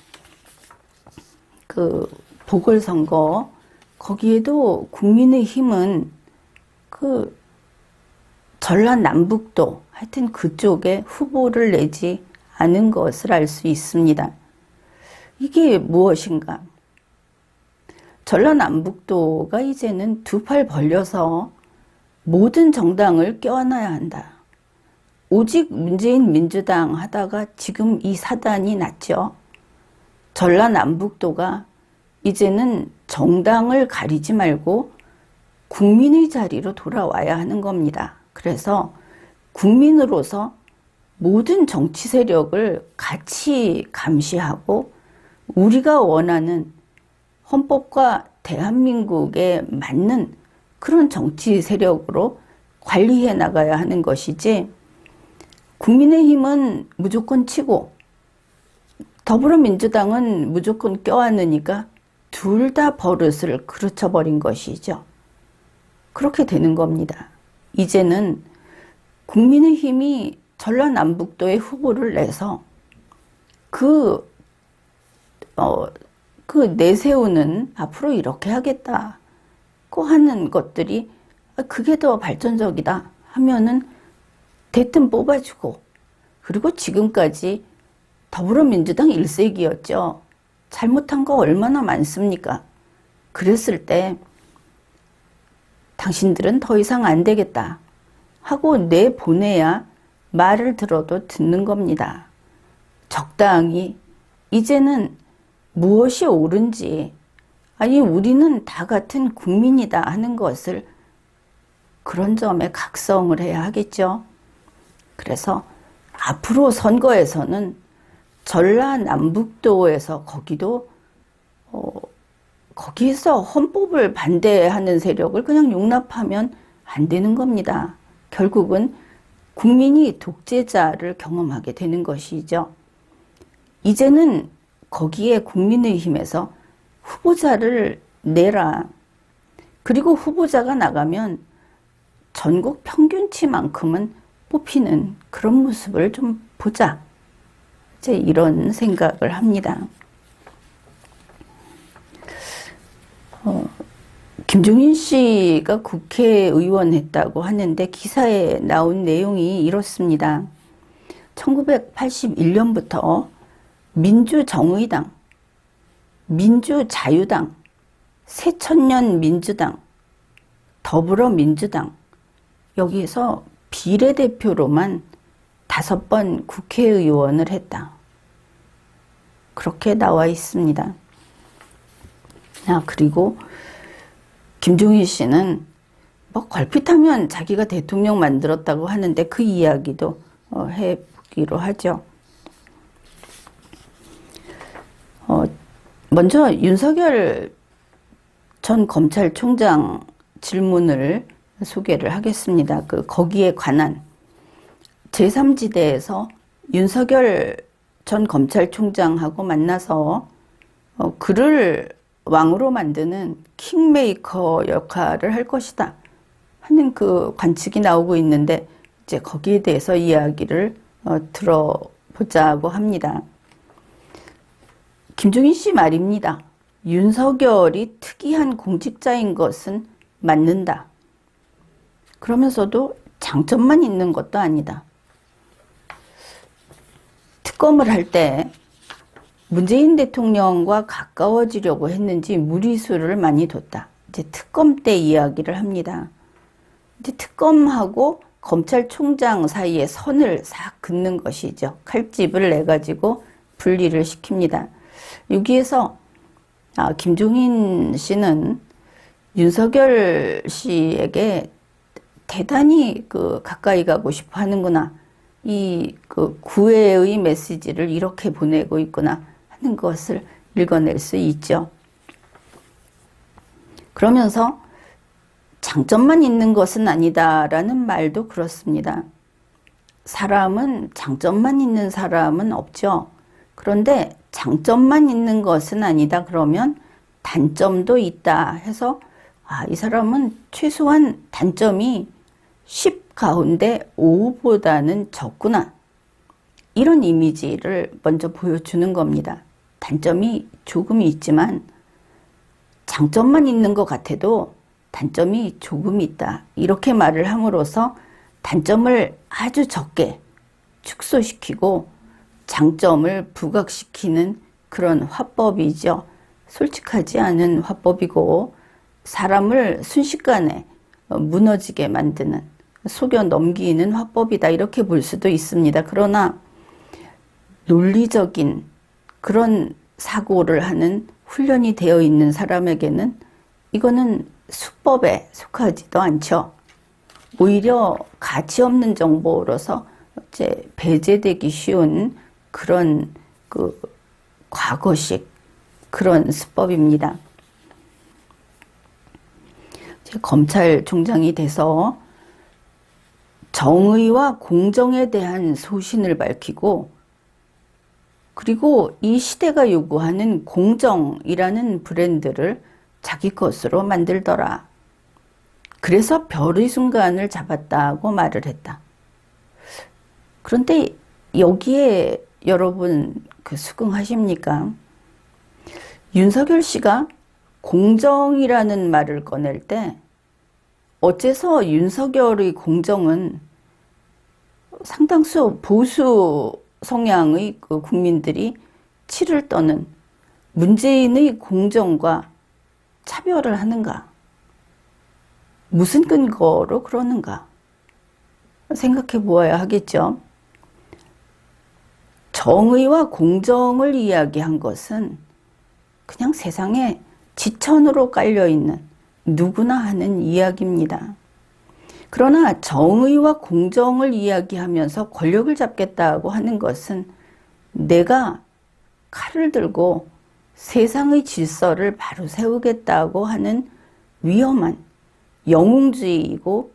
보궐선거, 거기에도 국민의힘은 전라남북도, 하여튼 그쪽에 후보를 내지 않은 것을 알 수 있습니다. 이게 무엇인가? 전라남북도가 이제는 두 팔 벌려서 모든 정당을 껴안아야 한다. 오직 문재인 민주당 하다가 지금 이 사단이 났죠. 전라남북도가 이제는 정당을 가리지 말고 국민의 자리로 돌아와야 하는 겁니다. 그래서 국민으로서 모든 정치 세력을 같이 감시하고 우리가 원하는 헌법과 대한민국에 맞는 그런 정치 세력으로 관리해 나가야 하는 것이지, 국민의힘은 무조건 치고 더불어민주당은 무조건 껴안으니까 둘 다 버릇을 그르쳐버린 것이죠. 그렇게 되는 겁니다. 이제는 국민의힘이 전라남북도에 후보를 내서 내세우는 앞으로 이렇게 하겠다고 하는 것들이 그게 더 발전적이다 하면은 대뜸 뽑아주고, 그리고 지금까지 더불어민주당 일색이었죠. 잘못한 거 얼마나 많습니까? 그랬을 때 당신들은 더 이상 안 되겠다 하고 내보내야 말을 들어도 듣는 겁니다. 적당히 이제는 무엇이 옳은지, 아니 우리는 다 같은 국민이다 하는 것을 그런 점에 각성을 해야 하겠죠. 그래서 앞으로 선거에서는 전라남북도에서 거기에서 헌법을 반대하는 세력을 그냥 용납하면 안 되는 겁니다. 결국은 국민이 독재자를 경험하게 되는 것이죠. 이제는 거기에 국민의힘에서 후보자를 내라. 그리고 후보자가 나가면 전국 평균치만큼은 뽑히는 그런 모습을 좀 보자. 이제 이런 생각을 합니다. 김종인 씨가 국회의원 했다고 하는데 기사에 나온 내용이 이렇습니다. 1981년부터 민주정의당, 민주자유당, 새천년민주당, 더불어민주당, 여기에서 비례대표로만 5번 국회의원을 했다. 그렇게 나와 있습니다. 그리고 김종인 씨는 뭐 걸핏하면 자기가 대통령 만들었다고 하는데 그 이야기도 해보기로 하죠. 먼저 윤석열 전 검찰총장 질문을 소개를 하겠습니다. 거기에 관한 제3지대에서 윤석열 전 검찰총장하고 만나서 그를 왕으로 만드는 킹메이커 역할을 할 것이다 하는 그 관측이 나오고 있는데, 이제 거기에 대해서 이야기를 들어보자고 합니다. 김종인 씨 말입니다. 윤석열이 특이한 공직자인 것은 맞는다. 그러면서도 장점만 있는 것도 아니다. 특검을 할 때 문재인 대통령과 가까워지려고 했는지 무리수를 많이 뒀다. 이제 특검 때 이야기를 합니다. 이제 특검하고 검찰총장 사이에 선을 싹 긋는 것이죠. 칼집을 내가지고 분리를 시킵니다. 여기에서 김종인 씨는 윤석열 씨에게 대단히 가까이 가고 싶어 하는구나. 이 구애의 메시지를 이렇게 보내고 있구나 하는 것을 읽어낼 수 있죠. 그러면서 장점만 있는 것은 아니다라는 말도 그렇습니다. 사람은 장점만 있는 사람은 없죠. 그런데 장점만 있는 것은 아니다 그러면 단점도 있다 해서 이 사람은 최소한 단점이 10 가운데 5보다는 적구나, 이런 이미지를 먼저 보여주는 겁니다. 단점이 조금 있지만 장점만 있는 것 같아도 단점이 조금 있다, 이렇게 말을 함으로써 단점을 아주 적게 축소시키고 장점을 부각시키는 그런 화법이죠. 솔직하지 않은 화법이고 사람을 순식간에 무너지게 만드는, 속여 넘기는 화법이다, 이렇게 볼 수도 있습니다. 그러나 논리적인 그런 사고를 하는 훈련이 되어 있는 사람에게는 이거는 수법에 속하지도 않죠. 오히려 가치 없는 정보로서 이제 배제되기 쉬운 그런 과거식 그런 수법입니다. 검찰총장이 돼서 정의와 공정에 대한 소신을 밝히고, 그리고 이 시대가 요구하는 공정이라는 브랜드를 자기 것으로 만들더라. 그래서 별의 순간을 잡았다고 말을 했다. 그런데 여기에 여러분 수긍하십니까? 윤석열 씨가 공정이라는 말을 꺼낼 때 어째서 윤석열의 공정은 상당수 보수 성향의 국민들이 치를 떠는 문재인의 공정과 차별을 하는가? 무슨 근거로 그러는가? 생각해 보아야 하겠죠. 정의와 공정을 이야기한 것은 그냥 세상에 지천으로 깔려있는 누구나 하는 이야기입니다. 그러나 정의와 공정을 이야기하면서 권력을 잡겠다고 하는 것은 내가 칼을 들고 세상의 질서를 바로 세우겠다고 하는 위험한 영웅주의이고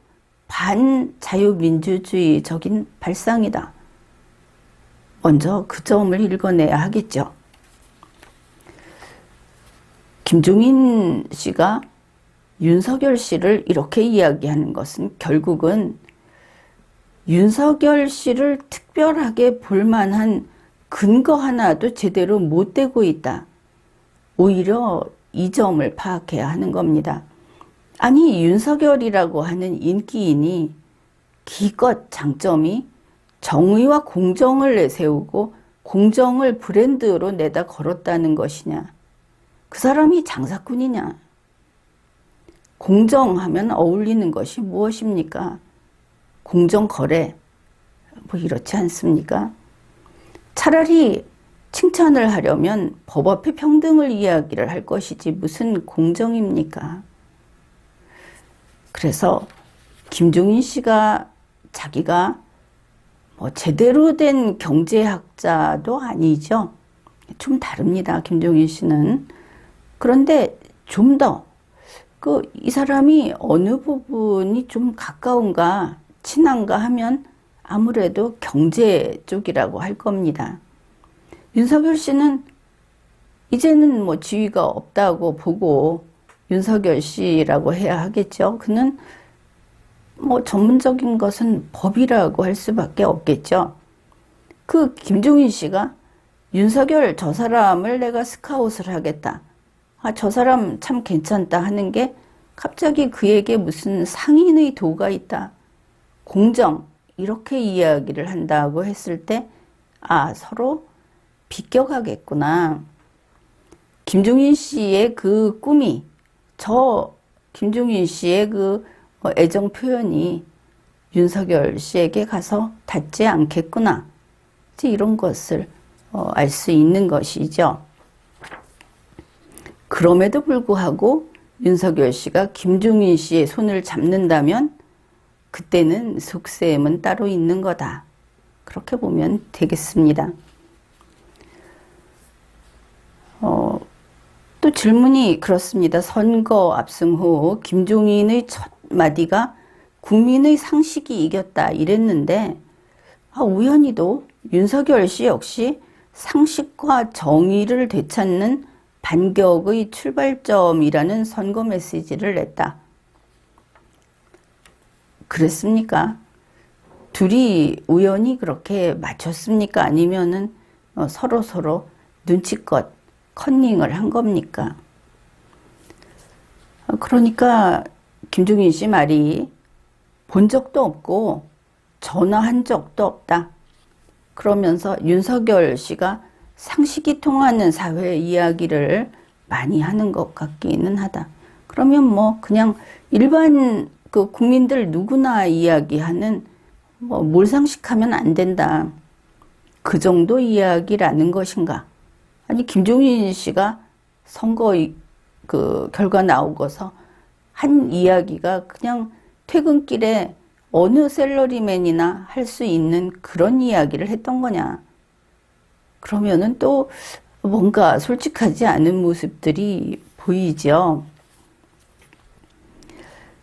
반자유민주주의적인 발상이다. 먼저 그 점을 읽어내야 하겠죠. 김종인 씨가 윤석열 씨를 이렇게 이야기하는 것은 결국은 윤석열 씨를 특별하게 볼 만한 근거 하나도 제대로 못 대고 있다. 오히려 이 점을 파악해야 하는 겁니다. 아니, 윤석열이라고 하는 인기인이 기껏 장점이 정의와 공정을 내세우고 공정을 브랜드로 내다 걸었다는 것이냐? 그 사람이 장사꾼이냐? 공정하면 어울리는 것이 무엇입니까? 공정거래, 뭐 이렇지 않습니까? 차라리 칭찬을 하려면 법 앞에 평등을 이야기를 할 것이지 무슨 공정입니까? 그래서 김종인 씨가 자기가 뭐 제대로 된 경제학자도 아니죠. 좀 다릅니다. 김종인 씨는. 그런데 좀 더 이 사람이 어느 부분이 좀 가까운가 친한가 하면 아무래도 경제 쪽이라고 할 겁니다. 윤석열 씨는 이제는 뭐 지위가 없다고 보고 윤석열 씨라고 해야 하겠죠. 그는 뭐 전문적인 것은 법이라고 할 수밖에 없겠죠. 그 김종인 씨가 윤석열 저 사람을 내가 스카웃을 하겠다. 저 사람 참 괜찮다 하는 게 갑자기 그에게 무슨 상인의 도가 있다. 공정 이렇게 이야기를 한다고 했을 때 서로 비껴가겠구나. 김종인 씨의 그 꿈이 김종인 씨의 그 애정 표현이 윤석열 씨에게 가서 닿지 않겠구나. 이제 이런 것을 알 수 있는 것이죠. 그럼에도 불구하고 윤석열 씨가 김종인 씨의 손을 잡는다면 그때는 속셈은 따로 있는 거다. 그렇게 보면 되겠습니다. 또 질문이 그렇습니다. 선거 압승 후 김종인의 첫 마디가 국민의 상식이 이겼다 이랬는데 우연히도 윤석열 씨 역시 상식과 정의를 되찾는 반격의 출발점이라는 선거 메시지를 냈다. 그랬습니까? 둘이 우연히 그렇게 맞췄습니까? 아니면은 서로 눈치껏 컨닝을 한 겁니까? 그러니까 김종인 씨 말이 본 적도 없고 전화한 적도 없다. 그러면서 윤석열 씨가 상식이 통하는 사회 이야기를 많이 하는 것 같기는 하다. 그러면 뭐 그냥 일반 그 국민들 누구나 이야기하는 뭘 상식하면 안 된다. 그 정도 이야기라는 것인가? 아니 김종인 씨가 선거 그 결과 나오고서 한 이야기가 그냥 퇴근길에 어느 샐러리맨이나 할 수 있는 그런 이야기를 했던 거냐? 그러면은 또 뭔가 솔직하지 않은 모습들이 보이죠.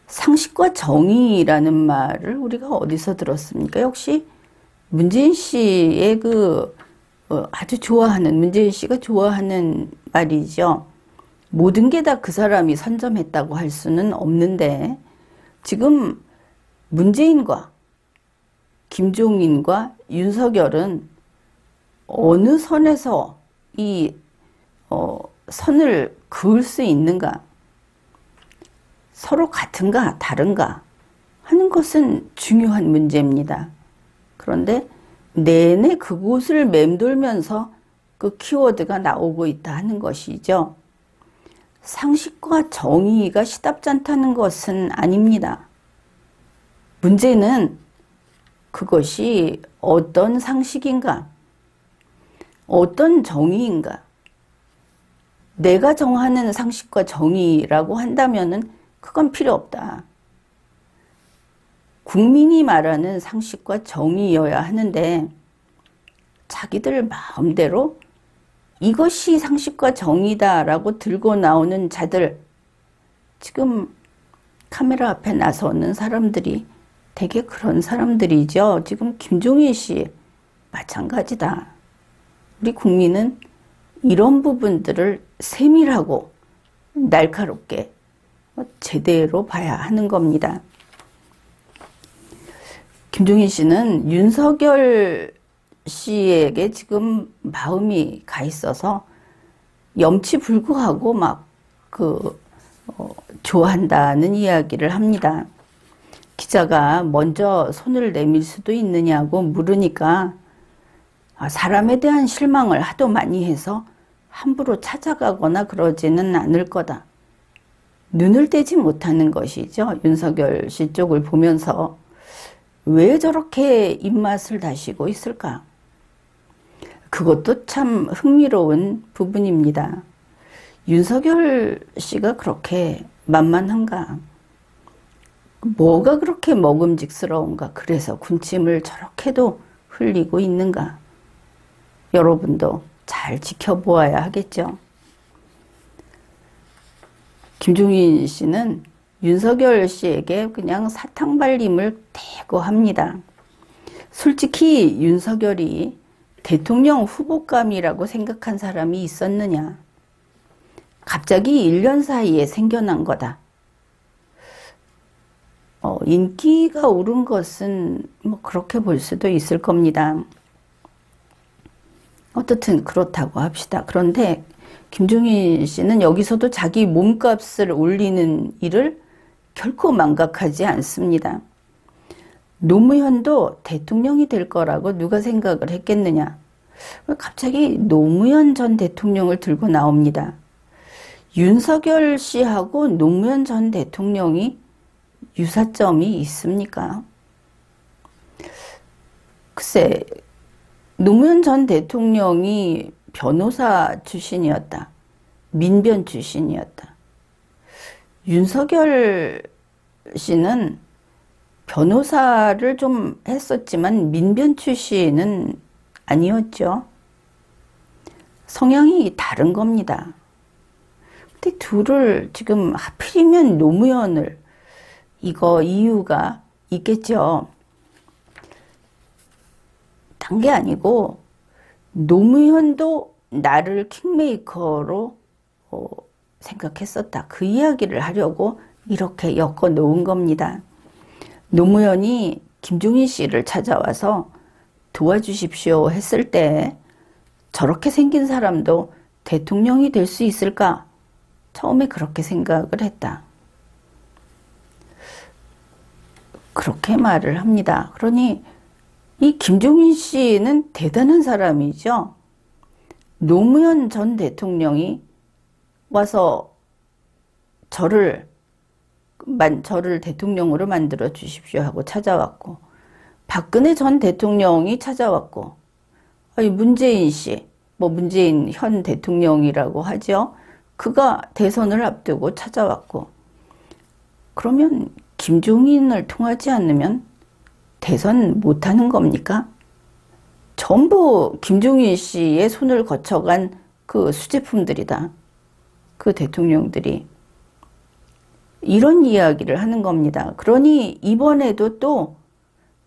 상식과 정의라는 말을 우리가 어디서 들었습니까? 역시 문재인 씨의 아주 좋아하는, 문재인 씨가 좋아하는 말이죠. 모든 게 다 그 사람이 선점했다고 할 수는 없는데 지금 문재인과 김종인과 윤석열은 어느 선에서 이 선을 그을 수 있는가? 서로 같은가 다른가 하는 것은 중요한 문제입니다. 그런데 내내 그곳을 맴돌면서 그 키워드가 나오고 있다 하는 것이죠. 상식과 정의가 시답잖다는 것은 아닙니다. 문제는 그것이 어떤 상식인가? 어떤 정의인가? 내가 정하는 상식과 정의라고 한다면은 그건 필요 없다. 국민이 말하는 상식과 정의여야 하는데 자기들 마음대로 이것이 상식과 정의다라고 들고 나오는 자들, 지금 카메라 앞에 나서는 사람들이 되게 그런 사람들이죠. 지금 김종인 씨 마찬가지다. 우리 국민은 이런 부분들을 세밀하고 날카롭게 제대로 봐야 하는 겁니다. 김종인 씨는 윤석열 씨에게 지금 마음이 가 있어서 염치불구하고 좋아한다는 이야기를 합니다. 기자가 먼저 손을 내밀 수도 있느냐고 물으니까 사람에 대한 실망을 하도 많이 해서 함부로 찾아가거나 그러지는 않을 거다. 눈을 떼지 못하는 것이죠. 윤석열 씨 쪽을 보면서 왜 저렇게 입맛을 다시고 있을까? 그것도 참 흥미로운 부분입니다. 윤석열 씨가 그렇게 만만한가? 뭐가 그렇게 먹음직스러운가? 그래서 군침을 저렇게도 흘리고 있는가? 여러분도 잘 지켜보아야 하겠죠. 김종인 씨는 윤석열 씨에게 그냥 사탕 발림을 대거합니다. 솔직히 윤석열이 대통령 후보감이라고 생각한 사람이 있었느냐? 갑자기 1년 사이에 생겨난 거다. 인기가 오른 것은 뭐 그렇게 볼 수도 있을 겁니다. 어떻든 그렇다고 합시다. 그런데 김종인 씨는 여기서도 자기 몸값을 올리는 일을 결코 망각하지 않습니다. 노무현도 대통령이 될 거라고 누가 생각을 했겠느냐? 갑자기 노무현 전 대통령을 들고 나옵니다. 윤석열 씨하고 노무현 전 대통령이 유사점이 있습니까? 글쎄, 노무현 전 대통령이 변호사 출신이었다. 민변 출신이었다. 윤석열 씨는 변호사를 좀 했었지만 민변 출신은 아니었죠. 성향이 다른 겁니다. 근데 둘을 지금 하필이면 노무현을, 이거 이유가 있겠죠. 딴 게 아니고 노무현도 나를 킹메이커로 생각했었다. 그 이야기를 하려고 이렇게 엮어 놓은 겁니다. 노무현이 김종인 씨를 찾아와서 도와주십시오 했을 때 저렇게 생긴 사람도 대통령이 될 수 있을까? 처음에 그렇게 생각을 했다. 그렇게 말을 합니다. 그러니 이 김종인 씨는 대단한 사람이죠. 노무현 전 대통령이 와서 저를 대통령으로 만들어 주십시오 하고 찾아왔고, 박근혜 전 대통령이 찾아왔고, 문재인 씨, 문재인 현 대통령이라고 하죠. 그가 대선을 앞두고 찾아왔고, 그러면 김종인을 통하지 않으면 대선 못하는 겁니까? 전부 김종인 씨의 손을 거쳐간 그 수제품들이다. 그 대통령들이. 이런 이야기를 하는 겁니다. 그러니 이번에도 또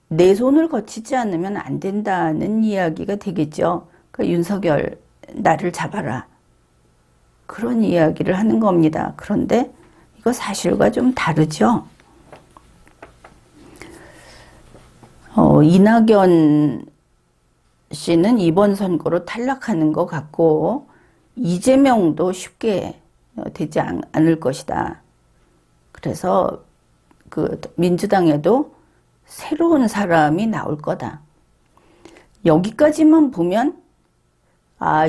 내 손을 거치지 않으면 안 된다는 이야기가 되겠죠. 그러니까 윤석열 나를 잡아라. 그런 이야기를 하는 겁니다. 그런데 이거 사실과 좀 다르죠. 이낙연 씨는 이번 선거로 탈락하는 것 같고 이재명도 쉽게 되지 않을 것이다. 그래서 그 민주당에도 새로운 사람이 나올 거다. 여기까지만 보면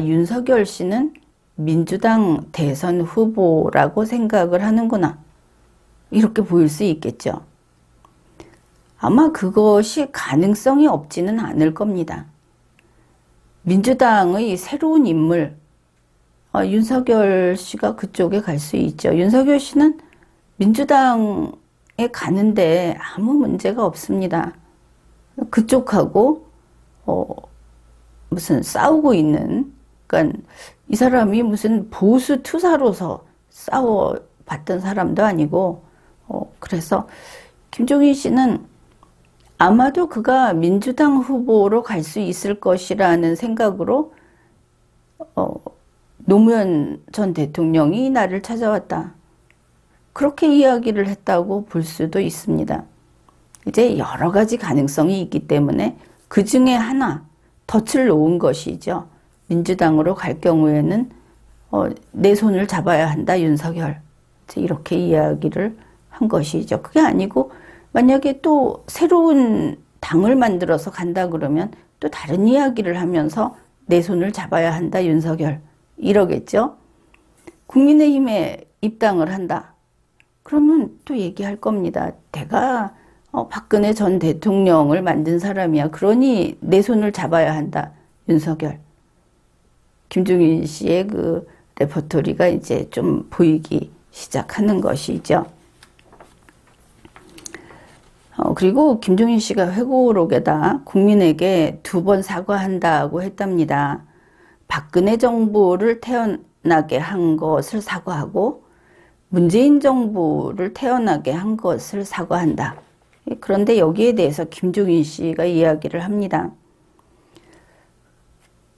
윤석열 씨는 민주당 대선 후보라고 생각을 하는구나. 이렇게 보일 수 있겠죠. 아마 그것이 가능성이 없지는 않을 겁니다. 민주당의 새로운 인물, 윤석열 씨가 그쪽에 갈 수 있죠. 윤석열 씨는 민주당에 가는데 아무 문제가 없습니다. 그쪽하고 무슨 싸우고 있는, 그러니까 이 사람이 무슨 보수 투사로서 싸워봤던 사람도 아니고, 그래서 김종인 씨는 아마도 그가 민주당 후보로 갈 수 있을 것이라는 생각으로 노무현 전 대통령이 나를 찾아왔다. 그렇게 이야기를 했다고 볼 수도 있습니다. 이제 여러 가지 가능성이 있기 때문에 그 중에 하나, 덫을 놓은 것이죠. 민주당으로 갈 경우에는 내 손을 잡아야 한다, 윤석열. 이렇게 이야기를 한 것이죠. 그게 아니고 만약에 또 새로운 당을 만들어서 간다 그러면 또 다른 이야기를 하면서 내 손을 잡아야 한다, 윤석열. 이러겠죠. 국민의힘에 입당을 한다. 그러면 또 얘기할 겁니다. 내가 박근혜 전 대통령을 만든 사람이야. 그러니 내 손을 잡아야 한다, 윤석열. 김종인 씨의 그 레퍼토리가 이제 좀 보이기 시작하는 것이죠. 그리고 김종인 씨가 회고록에다 국민에게 2번 사과한다고 했답니다. 박근혜 정부를 태어나게 한 것을 사과하고 문재인 정부를 태어나게 한 것을 사과한다. 그런데 여기에 대해서 김종인 씨가 이야기를 합니다.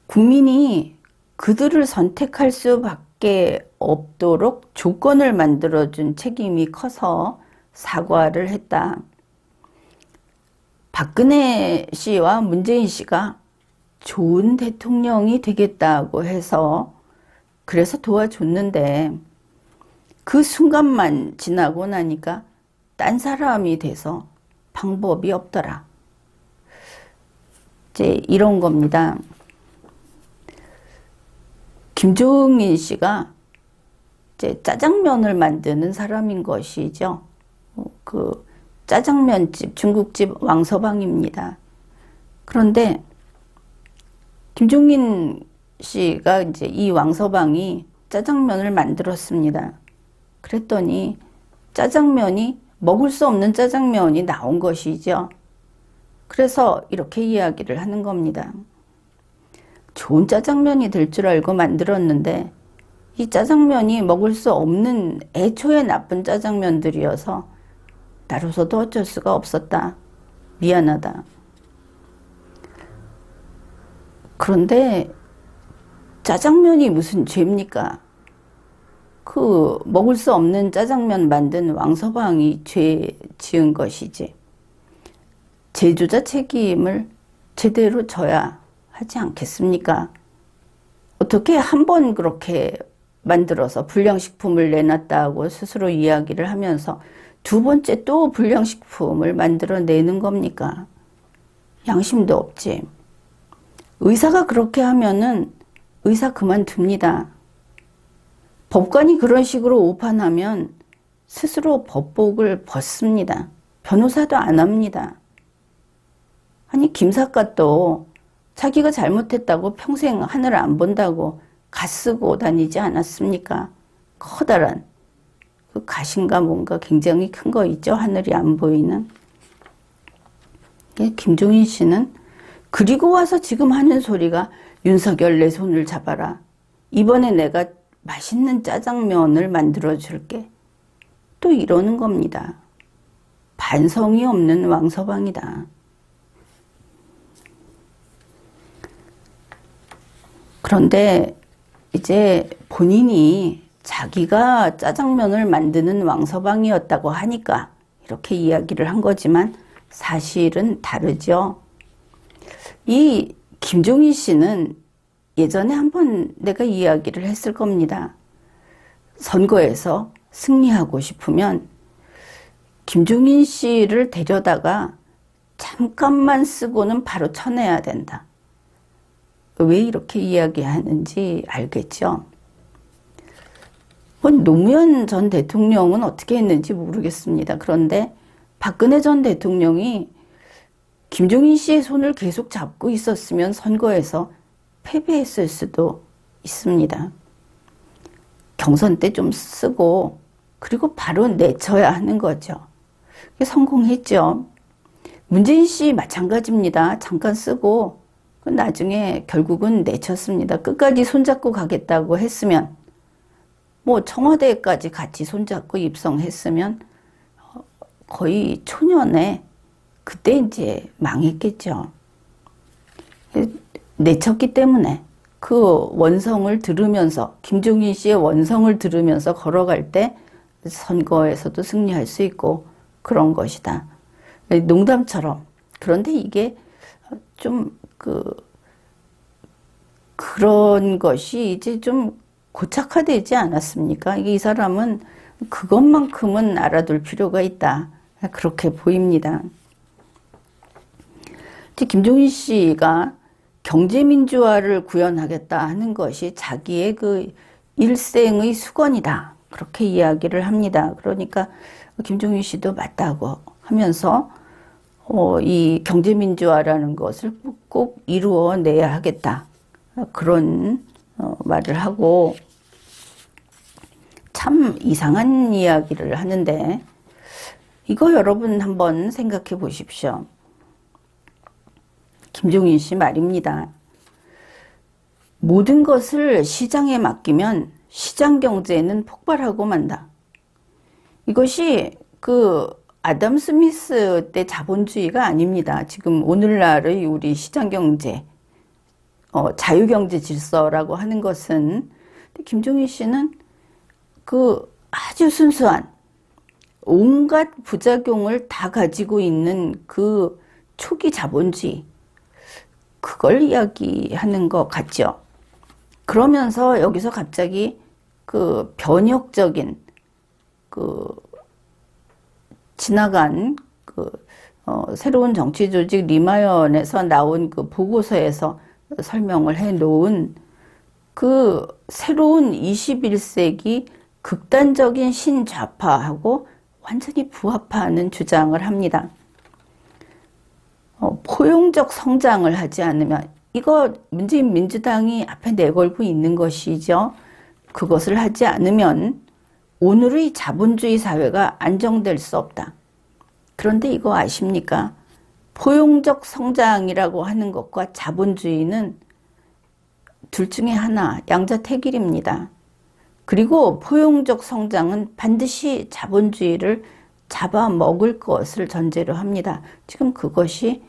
국민이 그들을 선택할 수밖에 없도록 조건을 만들어준 책임이 커서 사과를 했다. 박근혜 씨와 문재인 씨가 좋은 대통령이 되겠다고 해서 그래서 도와줬는데 그 순간만 지나고 나니까 딴 사람이 돼서 방법이 없더라. 이제 이런 겁니다. 김종인 씨가 이제 짜장면을 만드는 사람인 것이죠. 그 짜장면집, 중국집 왕서방입니다. 그런데 김종인 씨가 이제 이 왕서방이 짜장면을 만들었습니다. 그랬더니 짜장면이 먹을 수 없는 짜장면이 나온 것이죠. 그래서 이렇게 이야기를 하는 겁니다. 좋은 짜장면이 될 줄 알고 만들었는데 이 짜장면이 먹을 수 없는 애초에 나쁜 짜장면들이어서 나로서도 어쩔 수가 없었다. 미안하다. 그런데 짜장면이 무슨 죄입니까? 그 먹을 수 없는 짜장면 만든 왕서방이 죄 지은 것이지. 제조자 책임을 제대로 져야 하지 않겠습니까? 어떻게 한 번 그렇게 만들어서 불량식품을 내놨다고 스스로 이야기를 하면서 2번째 또 불량식품을 만들어내는 겁니까? 양심도 없지. 의사가 그렇게 하면은 의사 그만둡니다. 법관이 그런 식으로 오판하면 스스로 법복을 벗습니다. 변호사도 안 합니다. 아니 김삿갓도 자기가 잘못했다고 평생 하늘 안 본다고 갓 쓰고 다니지 않았습니까? 커다란 그 가신가 뭔가 굉장히 큰 거 있죠. 하늘이 안 보이는. 김종인 씨는 그리고 와서 지금 하는 소리가 윤석열 내 손을 잡아라. 이번에 내가 맛있는 짜장면을 만들어 줄게. 또 이러는 겁니다. 반성이 없는 왕서방이다. 그런데 이제 본인이 자기가 짜장면을 만드는 왕서방이었다고 하니까 이렇게 이야기를 한 거지만 사실은 다르죠. 이 김종인 씨는 예전에 한번 내가 이야기를 했을 겁니다. 선거에서 승리하고 싶으면 김종인 씨를 데려다가 잠깐만 쓰고는 바로 쳐내야 된다. 왜 이렇게 이야기하는지 알겠죠? 노무현 전 대통령은 어떻게 했는지 모르겠습니다. 그런데 박근혜 전 대통령이 김종인 씨의 손을 계속 잡고 있었으면 선거에서 패배했을 수도 있습니다. 경선 때 좀 쓰고 그리고 바로 내쳐야 하는 거죠. 성공했죠. 문재인 씨 마찬가지입니다. 잠깐 쓰고 나중에 결국은 내쳤습니다. 끝까지 손잡고 가겠다고 했으면 뭐 청와대까지 같이 손잡고 입성했으면 거의 초년에 그때 이제 망했겠죠. 내쳤기 때문에 그 원성을 들으면서 김종인 씨의 원성을 들으면서 걸어갈 때 선거에서도 승리할 수 있고 그런 것이다. 농담처럼. 그런데 이게 좀 그런 것이 이제 좀 고착화되지 않았습니까? 이 사람은 그것만큼은 알아둘 필요가 있다. 그렇게 보입니다. 김종인 씨가 경제민주화를 구현하겠다 하는 것이 자기의 그 일생의 수건이다. 그렇게 이야기를 합니다. 그러니까 김종인 씨도 맞다고 하면서 이 경제민주화라는 것을 꼭 이루어내야 하겠다. 그런 말을 하고 참 이상한 이야기를 하는데, 이거 여러분 한번 생각해 보십시오. 김종인 씨 말입니다. 모든 것을 시장에 맡기면 시장 경제는 폭발하고 만다. 이것이 그 아담 스미스 때 자본주의가 아닙니다. 지금 오늘날의 우리 시장 경제, 자유경제 질서라고 하는 것은, 김종인 씨는 그 아주 순수한 온갖 부작용을 다 가지고 있는 그 초기 자본주의, 그걸 이야기하는 것 같죠. 그러면서 여기서 갑자기 그 변혁적인 그 지나간 그 새로운 정치 조직 리마연에서 나온 그 보고서에서 설명을 해 놓은 그 새로운 21세기 극단적인 신좌파하고 완전히 부합하는 주장을 합니다. 포용적 성장을 하지 않으면, 이거 문재인 민주당이 앞에 내걸고 있는 것이죠. 그것을 하지 않으면 오늘의 자본주의 사회가 안정될 수 없다. 그런데 이거 아십니까? 포용적 성장이라고 하는 것과 자본주의는 둘 중에 하나, 양자택일입니다. 그리고 포용적 성장은 반드시 자본주의를 잡아먹을 것을 전제로 합니다. 지금 그것이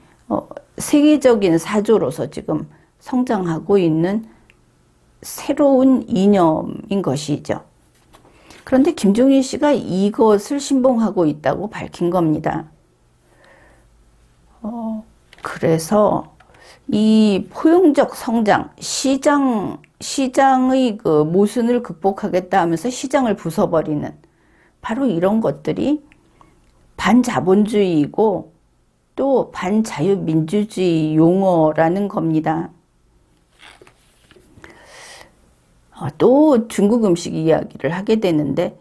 세계적인 사조로서 지금 성장하고 있는 새로운 이념인 것이죠. 그런데 김종인 씨가 이것을 신봉하고 있다고 밝힌 겁니다. 그래서 이 포용적 성장, 시장의 그 모순을 극복하겠다 하면서 시장을 부숴버리는 바로 이런 것들이 반자본주의이고 또 반자유민주주의 용어라는 겁니다. 또 중국 음식 이야기를 하게 되는데,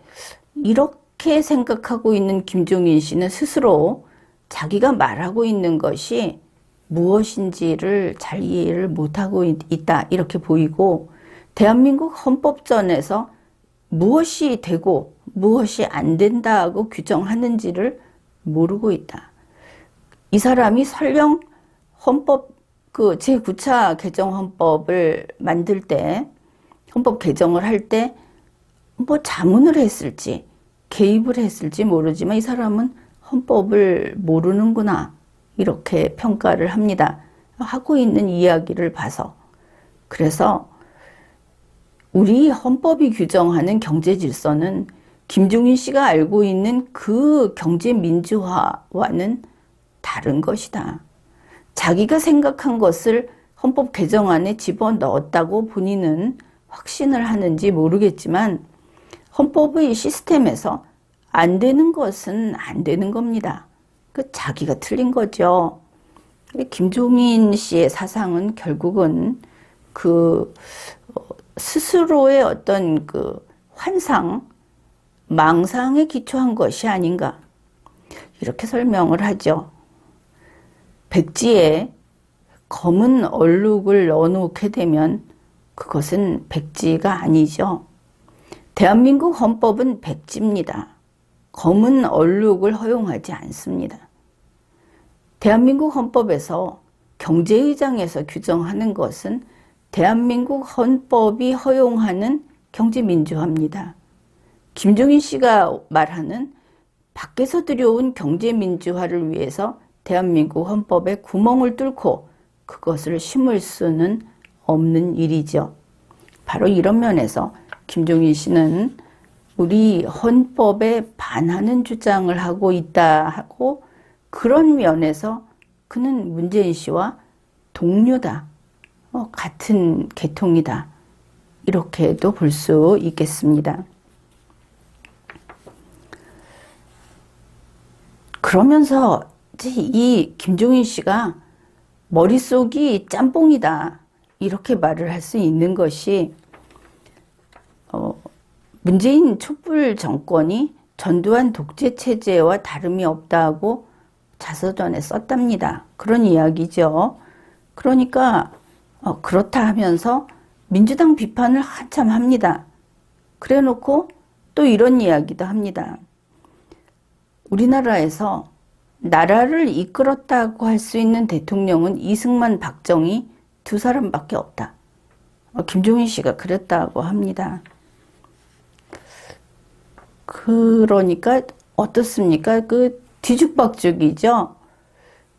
이렇게 생각하고 있는 김종인 씨는 스스로 자기가 말하고 있는 것이 무엇인지를 잘 이해를 못하고 있다, 이렇게 보이고, 대한민국 헌법전에서 무엇이 되고 무엇이 안 된다고 규정하는지를 모르고 있다. 이 사람이 설령 헌법 그 제9차 개정 헌법을 만들 때, 헌법 개정을 할 때 뭐 자문을 했을지 개입을 했을지 모르지만 이 사람은 헌법을 모르는구나, 이렇게 평가를 합니다. 하고 있는 이야기를 봐서. 그래서 우리 헌법이 규정하는 경제 질서는 김종인 씨가 알고 있는 그 경제 민주화와는 다른 것이다. 자기가 생각한 것을 헌법 개정안에 집어넣었다고 본인은 확신을 하는지 모르겠지만, 헌법의 시스템에서 안 되는 것은 안 되는 겁니다. 자기가 틀린 거죠. 김종인 씨의 사상은 결국은 그 스스로의 어떤 그 환상, 망상에 기초한 것이 아닌가, 이렇게 설명을 하죠. 백지에 검은 얼룩을 넣어놓게 되면 그것은 백지가 아니죠. 대한민국 헌법은 백지입니다. 검은 얼룩을 허용하지 않습니다. 대한민국 헌법에서 경제의장에서 규정하는 것은 대한민국 헌법이 허용하는 경제민주화입니다. 김종인 씨가 말하는 밖에서 들여온 경제민주화를 위해서 대한민국 헌법에 구멍을 뚫고 그것을 심을 수는 없는 일이죠. 바로 이런 면에서 김종인 씨는 우리 헌법에 반하는 주장을 하고 있다 하고, 그런 면에서 그는 문재인 씨와 동료다, 같은 계통이다, 이렇게도 볼 수 있겠습니다. 그러면서 이 김종인 씨가 머릿속이 짬뽕이다, 이렇게 말을 할 수 있는 것이, 문재인 촛불 정권이 전두환 독재 체제와 다름이 없다고 자서전에 썼답니다. 그런 이야기죠. 그러니까 그렇다 하면서 민주당 비판을 한참 합니다. 그래 놓고 또 이런 이야기도 합니다. 우리나라에서 나라를 이끌었다고 할 수 있는 대통령은 이승만, 박정희 두 사람밖에 없다. 김종인 씨가 그랬다고 합니다. 그러니까 어떻습니까? 그 뒤죽박죽이죠.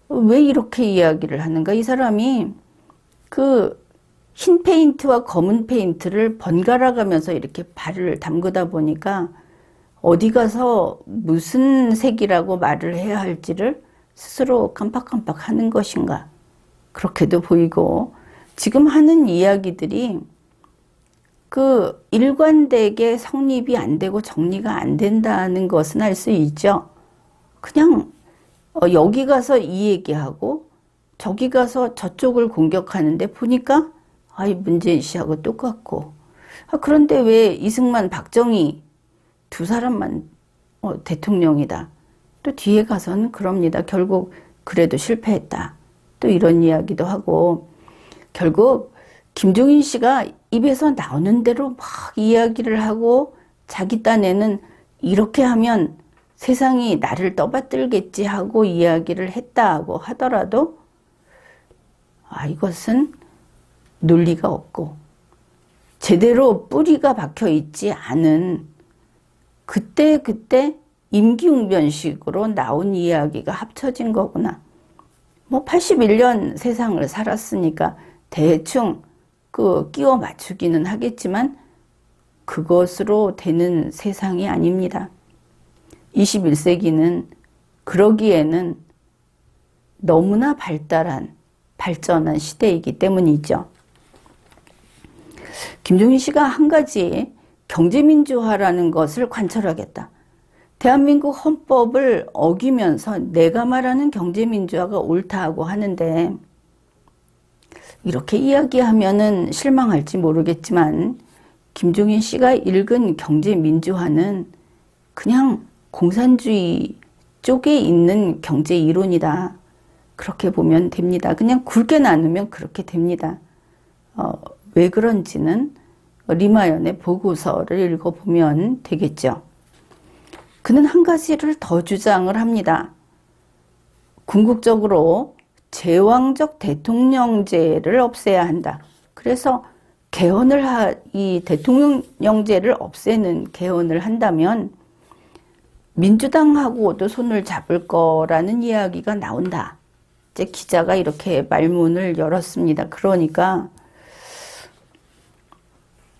왜 이렇게 이야기를 하는가? 이 사람이 그 흰 페인트와 검은 페인트를 번갈아 가면서 이렇게 발을 담그다 보니까 어디 가서 무슨 색이라고 말을 해야 할지를 스스로 깜빡깜빡 하는 것인가. 그렇게도 보이고, 지금 하는 이야기들이 그 일관되게 성립이 안 되고 정리가 안 된다는 것은 알 수 있죠. 그냥 여기 가서 이 얘기하고 저기 가서 저쪽을 공격하는데 보니까 문재인 씨하고 똑같고, 그런데 왜 이승만, 박정희 두 사람만 대통령이다. 또 뒤에 가서는 그럽니다. 결국 그래도 실패했다. 또 이런 이야기도 하고, 결국 김종인 씨가 입에서 나오는 대로 막 이야기를 하고 자기 딴에는 이렇게 하면 세상이 나를 떠받들겠지 하고 이야기를 했다고 하더라도 이것은 논리가 없고 제대로 뿌리가 박혀 있지 않은 그때 임기응변식으로 나온 이야기가 합쳐진 거구나. 81년 세상을 살았으니까 대충 끼워 맞추기는 하겠지만 그것으로 되는 세상이 아닙니다. 21세기는 그러기에는 너무나 발전한 시대이기 때문이죠. 김종인 씨가 한 가지 경제민주화라는 것을 관철하겠다. 대한민국 헌법을 어기면서 내가 말하는 경제민주화가 옳다고 하는데, 이렇게 이야기하면은 실망할지 모르겠지만 김종인 씨가 읽은 경제민주화는 그냥 공산주의 쪽에 있는 경제 이론이다. 그렇게 보면 됩니다. 그냥 굵게 나누면 그렇게 됩니다. 왜 그런지는 리마연의 보고서를 읽어보면 되겠죠. 그는 한 가지를 더 주장을 합니다. 궁극적으로 제왕적 대통령제를 없애야 한다. 그래서 이 대통령제를 없애는 개헌을 한다면 민주당하고도 손을 잡을 거라는 이야기가 나온다. 이제 기자가 이렇게 말문을 열었습니다. 그러니까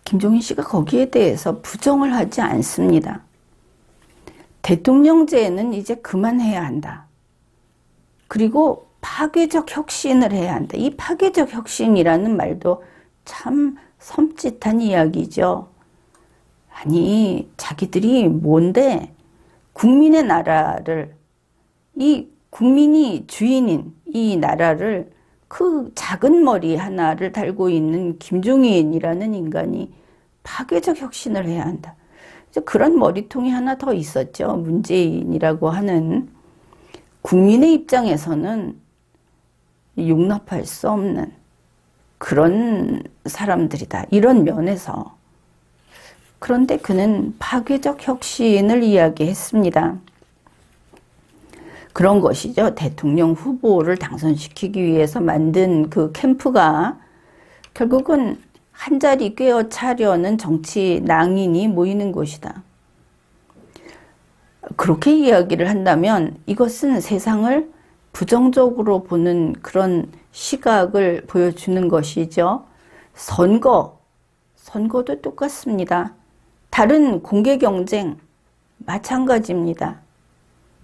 김종인 씨가 거기에 대해서 부정을 하지 않습니다. 대통령제는 이제 그만해야 한다. 그리고 파괴적 혁신을 해야 한다. 이 파괴적 혁신이라는 말도 참 섬찟한 이야기죠. 아니, 자기들이 뭔데 국민의 나라를, 이 국민이 주인인 이 나라를 그 작은 머리 하나를 달고 있는 김종인이라는 인간이 파괴적 혁신을 해야 한다. 그런 머리통이 하나 더 있었죠. 문재인이라고 하는. 국민의 입장에서는 용납할 수 없는 그런 사람들이다. 이런 면에서. 그런데 그는 파괴적 혁신을 이야기했습니다. 그런 것이죠. 대통령 후보를 당선시키기 위해서 만든 그 캠프가 결국은 한 자리 꿰어차려는 정치 낭인이 모이는 곳이다. 그렇게 이야기를 한다면 이것은 세상을 부정적으로 보는 그런 시각을 보여주는 것이죠. 선거도 똑같습니다. 다른 공개 경쟁 마찬가지입니다.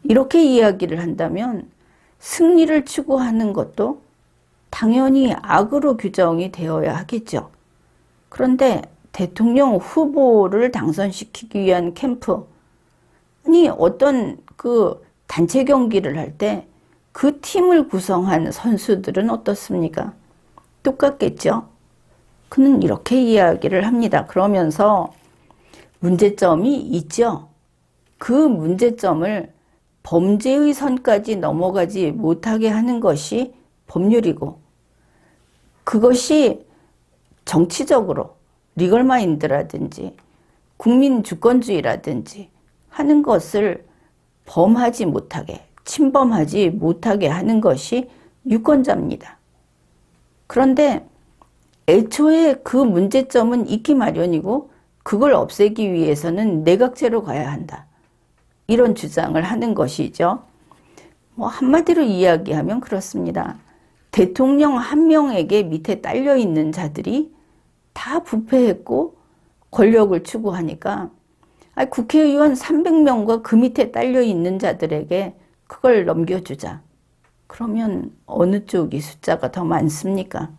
이렇게 이야기를 한다면 승리를 추구하는 것도 당연히 악으로 규정이 되어야 하겠죠. 그런데 대통령 후보를 당선시키기 위한 캠프, 아니 어떤 그 단체 경기를 할 때 그 팀을 구성한 선수들은 어떻습니까? 똑같겠죠. 그는 이렇게 이야기를 합니다. 그러면서 문제점이 있죠. 그 문제점을 범죄의 선까지 넘어가지 못하게 하는 것이 법률이고, 그것이 정치적으로 리걸마인드라든지 국민주권주의라든지 하는 것을 범하지 못하게, 침범하지 못하게 하는 것이 유권자입니다. 그런데 애초에 그 문제점은 있기 마련이고 그걸 없애기 위해서는 내각제로 가야 한다. 이런 주장을 하는 것이죠. 뭐 한마디로 이야기하면 그렇습니다. 대통령 한 명에게 밑에 딸려 있는 자들이 다 부패했고 권력을 추구하니까 국회의원 300명과 그 밑에 딸려 있는 자들에게 그걸 넘겨주자. 그러면 어느 쪽이 숫자가 더 많습니까?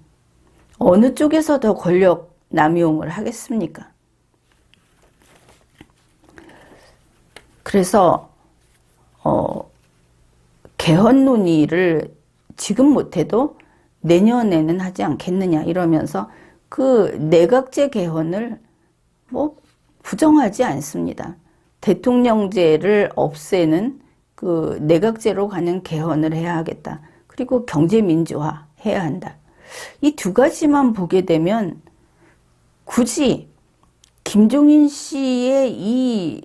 어느 쪽에서 더 권력 남용을 하겠습니까? 그래서 개헌 논의를 지금 못해도 내년에는 하지 않겠느냐 이러면서 그 내각제 개헌을 뭐 부정하지 않습니다. 대통령제를 없애는 그 내각제로 가는 개헌을 해야 하겠다. 그리고 경제민주화 해야 한다. 이 두 가지만 보게 되면 굳이 김종인 씨의 이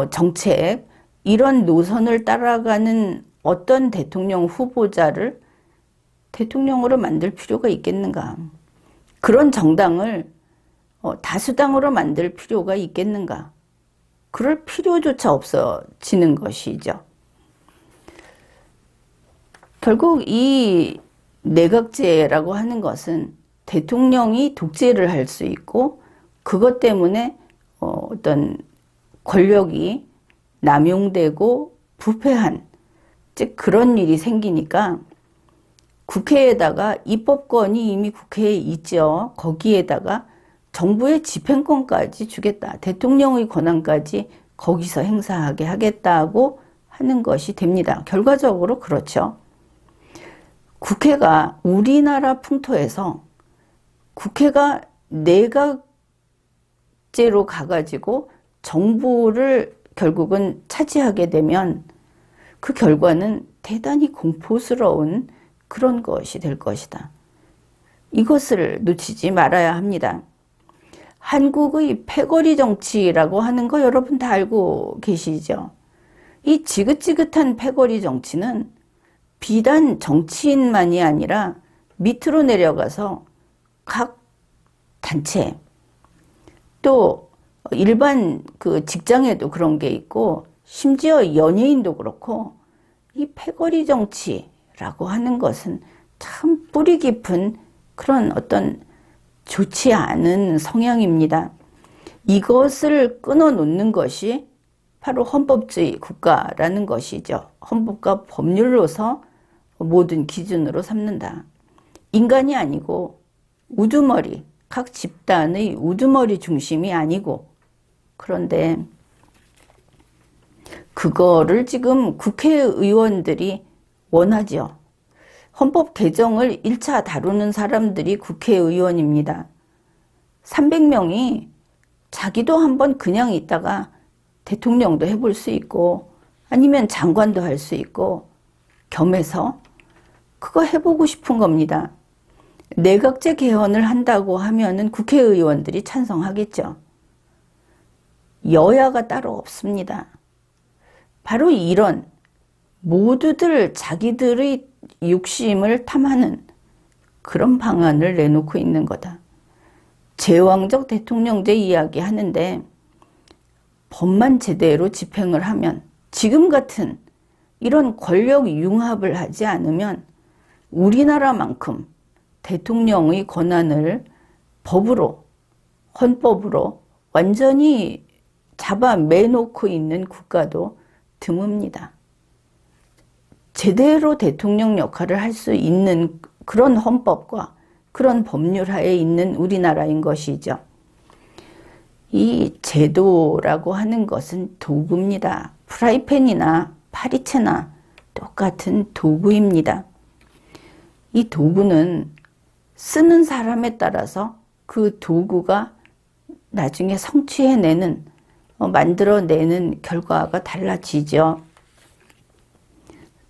정책, 이런 노선을 따라가는 어떤 대통령 후보자를 대통령으로 만들 필요가 있겠는가? 그런 정당을 다수당으로 만들 필요가 있겠는가? 그럴 필요조차 없어지는 것이죠. 결국 이 내각제라고 하는 것은 대통령이 독재를 할 수 있고 그것 때문에 어떤 권력이 남용되고 부패한, 즉 그런 일이 생기니까 국회에다가 입법권이 이미 국회에 있죠. 거기에다가 정부의 집행권까지 주겠다. 대통령의 권한까지 거기서 행사하게 하겠다고 하는 것이 됩니다. 결과적으로 그렇죠. 국회가 우리나라 풍토에서 국회가 내각제로 가가지고 정부를 결국은 차지하게 되면 그 결과는 대단히 공포스러운 그런 것이 될 것이다. 이것을 놓치지 말아야 합니다. 한국의 패거리 정치라고 하는 거 여러분 다 알고 계시죠? 이 지긋지긋한 패거리 정치는 비단 정치인만이 아니라 밑으로 내려가서 각 단체, 또 일반 그 직장에도 그런 게 있고 심지어 연예인도 그렇고 이 패거리 정치라고 하는 것은 참 뿌리 깊은 그런 어떤 좋지 않은 성향입니다. 이것을 끊어놓는 것이 바로 헌법주의 국가라는 것이죠. 헌법과 법률로서 모든 기준으로 삼는다. 인간이 아니고 우두머리, 각 집단의 우두머리 중심이 아니고, 그런데 그거를 지금 국회의원들이 원하죠. 헌법 개정을 1차 다루는 사람들이 국회의원입니다. 300명이 자기도 한번 그냥 있다가 대통령도 해볼 수 있고 아니면 장관도 할 수 있고 겸해서 그거 해보고 싶은 겁니다. 내각제 개헌을 한다고 하면은 국회의원들이 찬성하겠죠. 여야가 따로 없습니다. 바로 이런 모두들 자기들의 욕심을 탐하는 그런 방안을 내놓고 있는 거다. 제왕적 대통령제 이야기 하는데 법만 제대로 집행을 하면, 지금 같은 이런 권력 융합을 하지 않으면 우리나라만큼 대통령의 권한을 법으로, 헌법으로 완전히 잡아매놓고 있는 국가도 드뭅니다. 제대로 대통령 역할을 할 수 있는 그런 헌법과 그런 법률하에 있는 우리나라인 것이죠. 이 제도라고 하는 것은 도구입니다. 프라이팬이나 파리채나 똑같은 도구입니다. 이 도구는 쓰는 사람에 따라서 그 도구가 나중에 성취해내는, 만들어내는 결과가 달라지죠.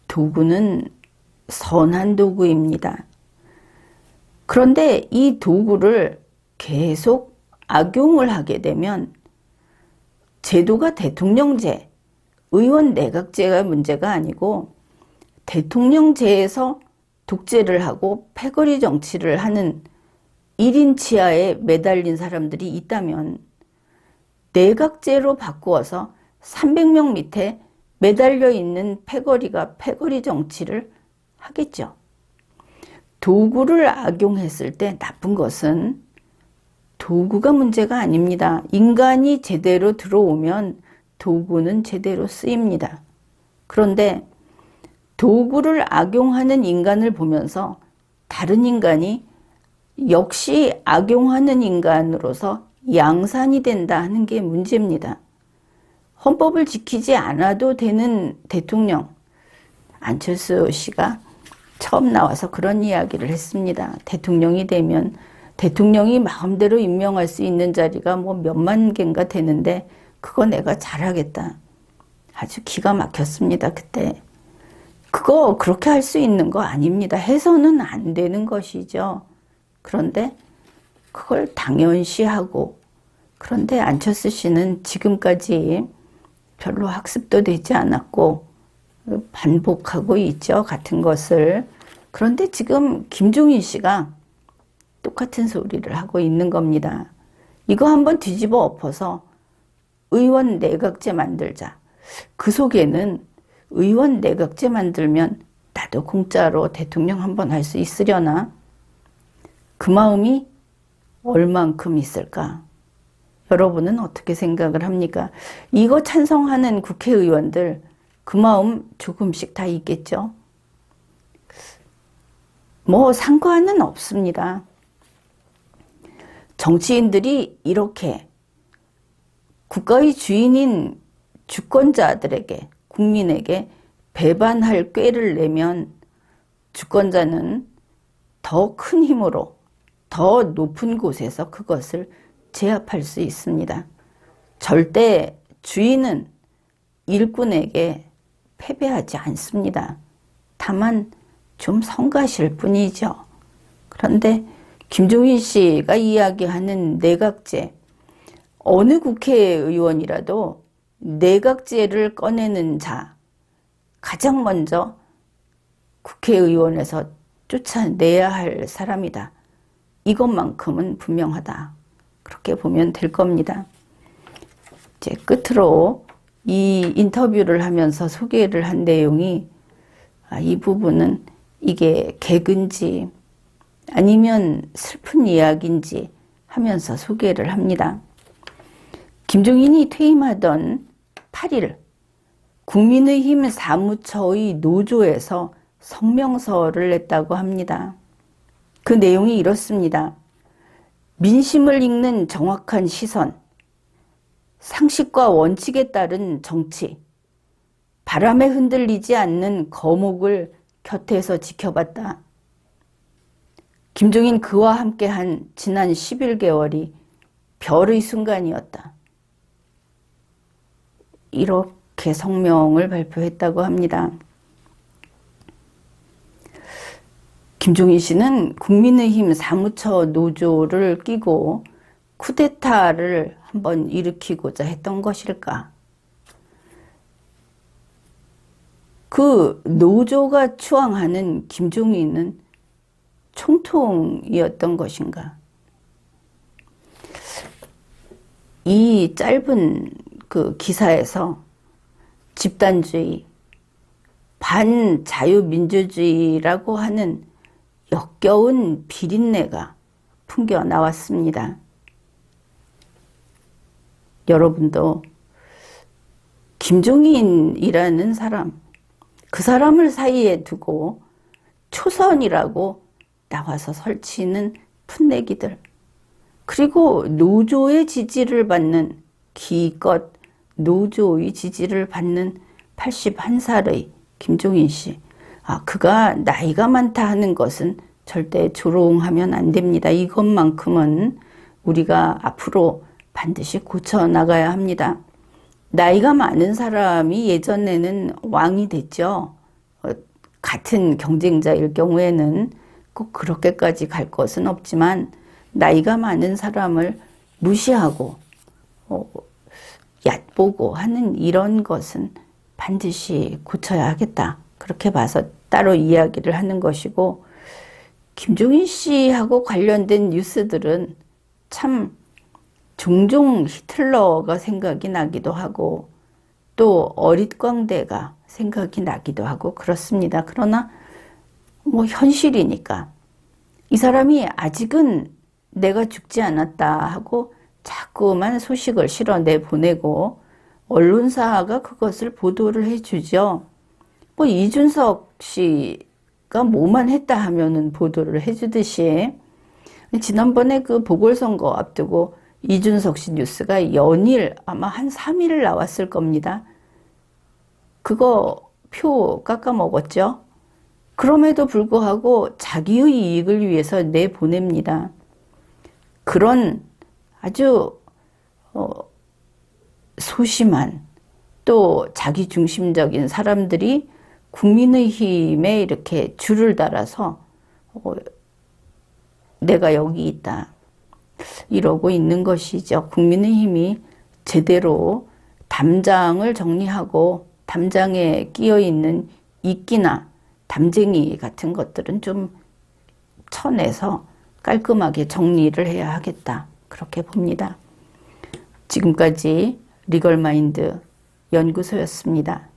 도구는 선한 도구입니다. 그런데 이 도구를 계속 악용을 하게 되면 제도가 대통령제, 의원 내각제가 문제가 아니고 대통령제에서 독재를 하고 패거리 정치를 하는 1인 치하에 매달린 사람들이 있다면 내각제로 바꾸어서 300명 밑에 매달려 있는 패거리가 패거리 정치를 하겠죠. 도구를 악용했을 때 나쁜 것은 도구가 문제가 아닙니다. 인간이 제대로 들어오면 도구는 제대로 쓰입니다. 그런데 도구를 악용하는 인간을 보면서 다른 인간이 역시 악용하는 인간으로서 양산이 된다 하는 게 문제입니다. 헌법을 지키지 않아도 되는 대통령, 안철수 씨가 처음 나와서 그런 이야기를 했습니다. 대통령이 되면 대통령이 마음대로 임명할 수 있는 자리가 뭐 몇만 개인가 되는데 그거 내가 잘하겠다. 아주 기가 막혔습니다, 그때. 그거 그렇게 할 수 있는 거 아닙니다. 해서는 안 되는 것이죠. 그런데 그걸 당연시하고, 그런데 안철수 씨는 지금까지 별로 학습도 되지 않았고 반복하고 있죠, 같은 것을. 그런데 지금 김종인 씨가 똑같은 소리를 하고 있는 겁니다. 이거 한번 뒤집어 엎어서 의원 내각제 만들자. 그 속에는 의원 내각제 만들면 나도 공짜로 대통령 한번 할 수 있으려나? 그 마음이 얼만큼 있을까? 여러분은 어떻게 생각을 합니까? 이거 찬성하는 국회의원들 그 마음 조금씩 다 있겠죠? 뭐 상관은 없습니다. 정치인들이 이렇게 국가의 주인인 주권자들에게, 국민에게 배반할 꾀를 내면 주권자는 더 큰 힘으로 더 높은 곳에서 그것을 제압할 수 있습니다. 절대 주인은 일꾼에게 패배하지 않습니다. 다만 좀 성가실 뿐이죠. 그런데 김종인 씨가 이야기하는 내각제, 어느 국회의원이라도 내각제를 꺼내는 자, 가장 먼저 국회의원에서 쫓아내야 할 사람이다. 이것만큼은 분명하다. 그렇게 보면 될 겁니다. 이제 끝으로 이 인터뷰를 하면서 소개를 한 내용이 이 부분은 이게 개그인지 아니면 슬픈 이야기인지 하면서 소개를 합니다. 김종인이 퇴임하던 8일 국민의힘 사무처의 노조에서 성명서를 냈다고 합니다. 그 내용이 이렇습니다. 민심을 읽는 정확한 시선, 상식과 원칙에 따른 정치, 바람에 흔들리지 않는 거목을 곁에서 지켜봤다. 김종인 그와 함께한 지난 11개월이 별의 순간이었다. 이렇게 성명을 발표했다고 합니다. 김종인 씨는 국민의힘 사무처 노조를 끼고 쿠데타를 한번 일으키고자 했던 것일까? 그 노조가 추앙하는 김종인은 총통이었던 것인가? 이 짧은 그 기사에서 집단주의, 반자유민주주의라고 하는 역겨운 비린내가 풍겨 나왔습니다. 여러분도 김종인이라는 사람, 그 사람을 사이에 두고 초선이라고 나와서 설치는 풋내기들, 그리고 노조의 지지를 받는, 기껏 노조의 지지를 받는 81살의 김종인 씨, 그가 나이가 많다 하는 것은 절대 조롱하면 안 됩니다. 이것만큼은 우리가 앞으로 반드시 고쳐 나가야 합니다. 나이가 많은 사람이 예전에는 왕이 됐죠. 같은 경쟁자일 경우에는. 꼭 그렇게까지 갈 것은 없지만 나이가 많은 사람을 무시하고 얕보고 하는 이런 것은 반드시 고쳐야 하겠다. 그렇게 봐서 따로 이야기를 하는 것이고, 김종인 씨하고 관련된 뉴스들은 참 종종 히틀러가 생각이 나기도 하고 또 어릿광대가 생각이 나기도 하고 그렇습니다. 그러나 뭐 현실이니까 이 사람이 아직은 내가 죽지 않았다 하고 자꾸만 소식을 실어내 보내고 언론사가 그것을 보도를 해주죠. 뭐 이준석 씨가 뭐만 했다 하면은 보도를 해주듯이 지난번에 그 보궐선거 앞두고 이준석 씨 뉴스가 연일 아마 한 3일 나왔을 겁니다. 그거 표 깎아먹었죠. 그럼에도 불구하고 자기의 이익을 위해서 내보냅니다. 그런 아주 소심한 또 자기중심적인 사람들이 국민의힘에 이렇게 줄을 달아서 내가 여기 있다 이러고 있는 것이죠. 국민의힘이 제대로 담장을 정리하고 담장에 끼어 있는 이끼나 담쟁이 같은 것들은 좀 쳐내서 깔끔하게 정리를 해야 하겠다. 그렇게 봅니다. 지금까지 리걸마인드 연구소였습니다.